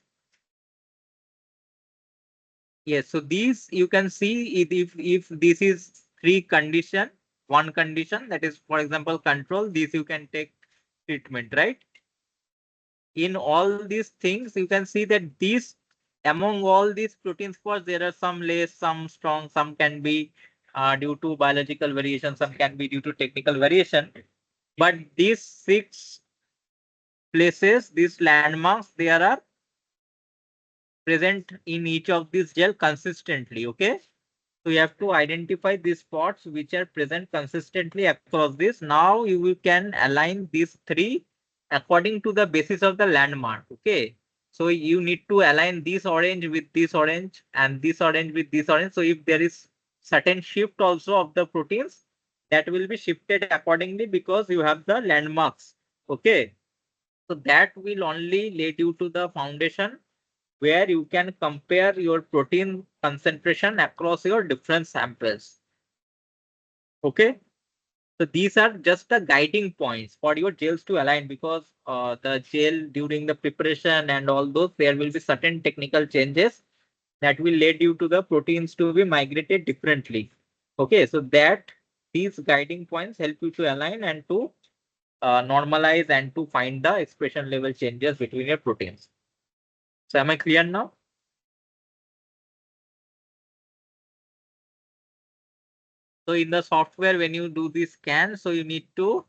Yes, so these you can see if this is three condition, one condition that is, for example, control, this you can take treatment, right? In all these things, you can see that these, among all these protein spots, there are some less, some strong, some can be due to biological variation, some can be due to technical variation. But these six places, these landmarks, they are present in each of these gel consistently. Okay. So you have to identify these spots which are present consistently across this. Now you can align these three according to the basis of the landmark. Okay. So you need to align this orange with this orange and this orange with this orange. So if there is certain shift also of the proteins, that will be shifted accordingly because you have the landmarks. Okay. So that will only lead you to the foundation where you can compare your protein concentration across your different samples. Okay. So these are just the guiding points for your gels to align, because the gel during the preparation and all those, there will be certain technical changes that will lead you to the proteins to be migrated differently. Okay. So that these guiding points help you to align and to normalize and to find the expression level changes between your proteins. So am I clear now? So in the software, when you do this scan, so you need to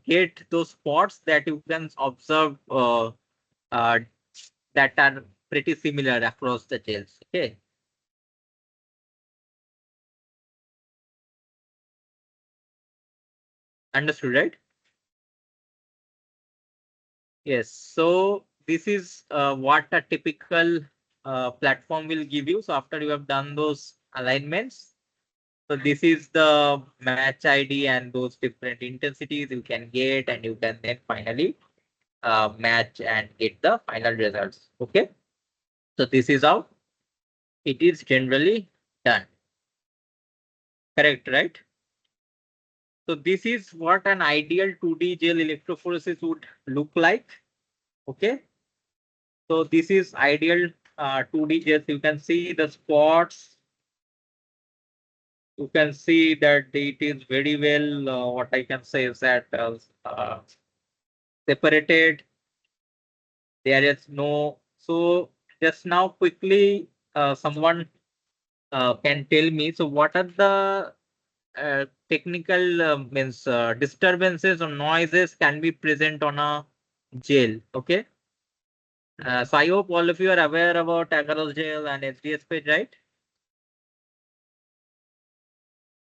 get those spots that you can observe uh, that are pretty similar across the gels. Okay, understood, right? Yes. So this is what a typical platform will give you. So after you have done those alignments, so this is the match ID and those different intensities you can get, and you can then finally match and get the final results. Okay. So this is how it is generally done. Correct, right? So this is what an ideal 2D gel electrophoresis would look like. Okay. So this is ideal 2D gels. You can see the spots. You can see that it is very well. What I can say is that separated. There is no. So just now quickly, someone can tell me. So what are the technical means disturbances or noises can be present on a gel? Okay. So I hope all of you are aware about agarose gel and HDS page, right?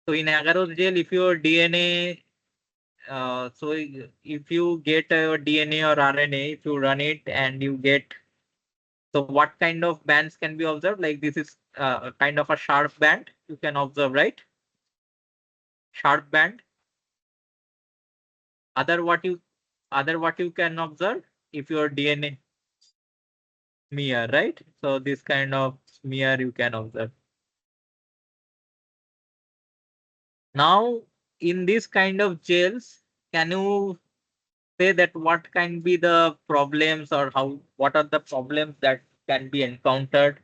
So in agarose gel, if your DNA, so if you get your DNA or RNA, if you run it and you get, so what kind of bands can be observed? Like this is a kind of a sharp band you can observe, right? Sharp band. Other what you can observe if your DNA smear, right? So this kind of smear you can observe. Now in this kind of gels, can you say that what can be the problems or how what are the problems that can be encountered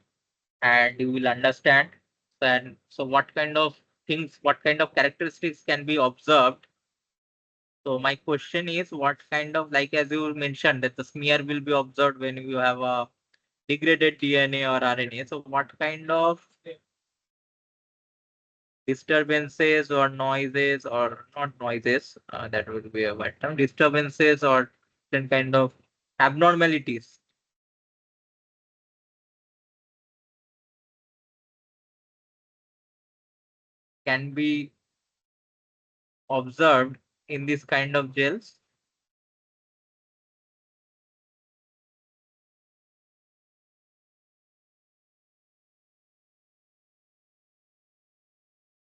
and you will understand. And so what kind of things, what kind of characteristics can be observed. So my question is what kind of, like as you mentioned that the smear will be observed when you have a degraded DNA or RNA. So what kind of disturbances or noises, or not noises, that would be a bad term, disturbances or some kind of abnormalities can be observed in this kind of gels?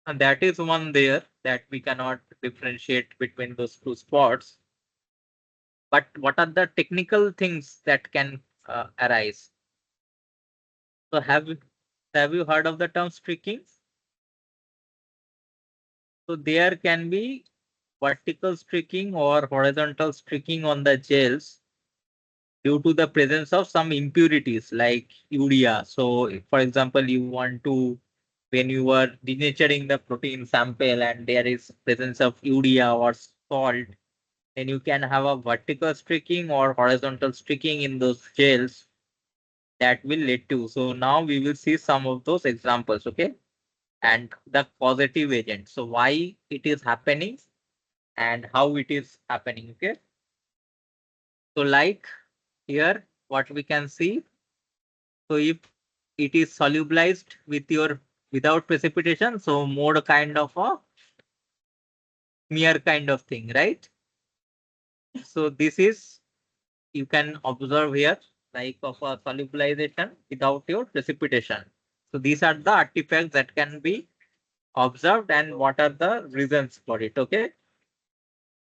And that is one there that we cannot differentiate between those two spots. But what are the technical things that can arise? So have you heard of the term streaking? So there can be vertical streaking or horizontal streaking on the gels due to the presence of some impurities like urea. So for example, you want to, when you are denaturing the protein sample and there is presence of urea or salt, then you can have a vertical streaking or horizontal streaking in those gels that will lead to. So now we will see some of those examples, okay? And the causative agent. So why it is happening and how it is happening, okay? So like here, what we can see, so if it is solubilized with your without precipitation, so more kind of a smear kind of thing, right? So this is, you can observe here like of a solubilization without your precipitation. So these are the artifacts that can be observed and what are the reasons for it. Okay.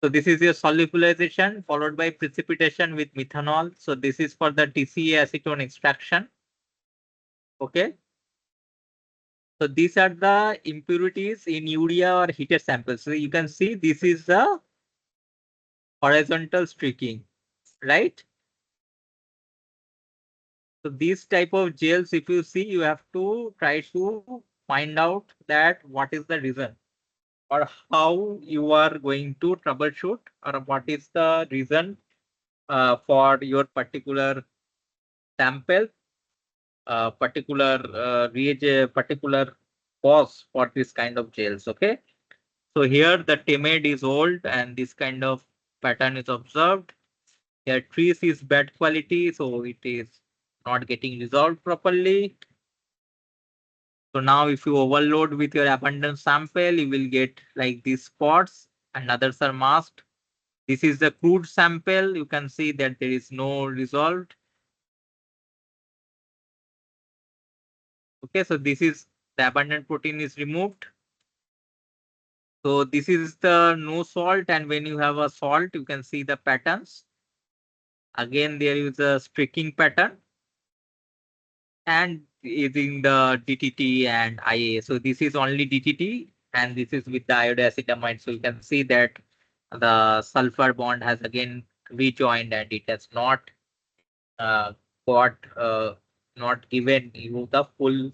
So this is your solubilization followed by precipitation with methanol. So this is for the TCA acetone extraction. Okay. So these are the impurities in urea or heated samples. So you can see this is the horizontal streaking, right? So these type of gels, if you see, you have to try to find out that what is the reason or how you are going to troubleshoot or what is the reason for your particular sample, particular cause for this kind of gels. Okay. So here the timid is old and this kind of pattern is observed. Here trees is bad quality, so it is not getting resolved properly. So now if you overload with your abundant sample, you will get like these spots and others are masked. This is the crude sample. You can see that there is no resolved. Okay, so this is the abundant protein is removed. So this is the no salt, and when you have a salt, you can see the patterns. Again, there is a streaking pattern and using the DTT and IA. So this is only DTT and this is with the iodoacetamide. So you can see that the sulfur bond has again rejoined and it has not got not given you the full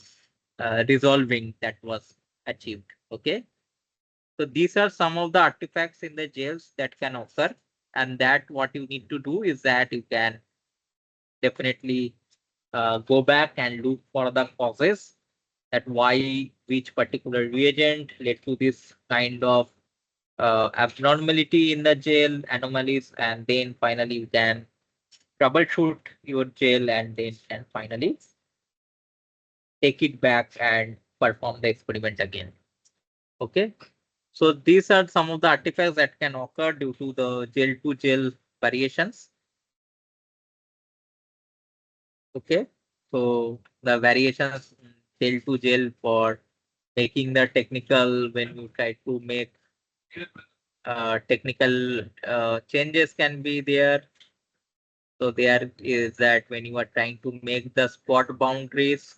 resolving that was achieved. Okay. So these are some of the artifacts in the jails that can occur. And that what you need to do is that you can definitely go back and look for the causes that why which particular reagent led to this kind of abnormality in the jail anomalies, and then finally you can troubleshoot your jail and then can finally take it back and perform the experiment again. Okay. So these are some of the artifacts that can occur due to the jail to jail variations. Okay. So the variations jail to jail for making the technical when you try to make technical changes can be there. So there is that when you are trying to make the spot boundaries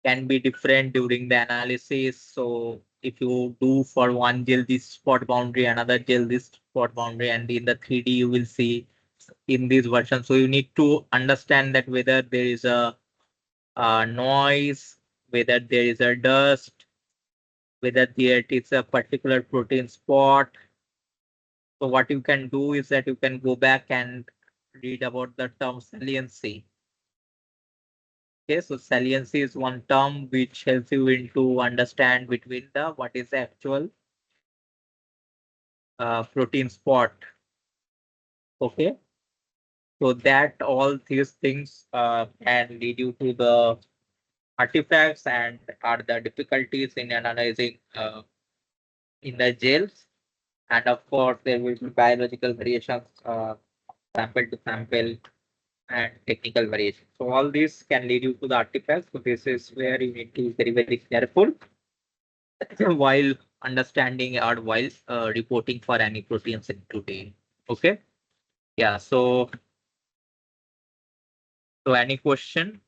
can be different during the analysis. So if you do for one gel this spot boundary, another gel this spot boundary, and in the 3D you will see in this version. So you need to understand that whether there is a noise, whether there is a dust, whether there is a particular protein spot. So what you can do is that you can go back and read about the term saliency. Okay, so saliency is one term which helps you into understand between the what is the actual protein spot. Okay, so that all these things can lead you to the artifacts and are the difficulties in analyzing in the jails. And of course, there will be biological variations, sample to sample, and technical variations. So all these can lead you to the artifacts. So this is where you need to be very, very careful while understanding or while reporting for any proteins in today. Okay. Yeah. So any question?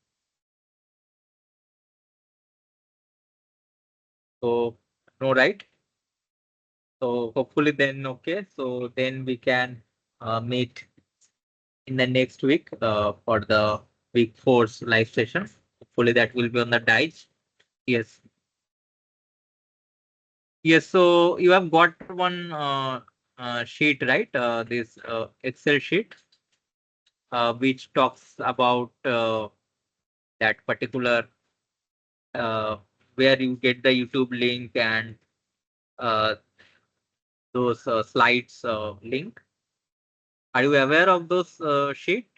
So no, right? So hopefully then okay. So then we can meet in the next week for the week four's live session. Hopefully that will be on the dice. Yes. Yes. So you have got one sheet, right? This Excel sheet, which talks about that particular where you get the YouTube link and uh, those slides link. Are you aware of those sheet?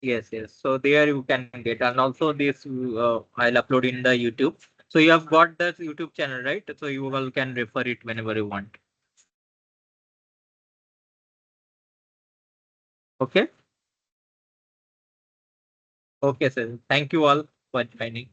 Yes, yes. So there you can get, and also this I'll upload in the YouTube. So you have got the YouTube channel, right? So you all can refer it whenever you want. Okay. Okay, sir. Thank you all for joining.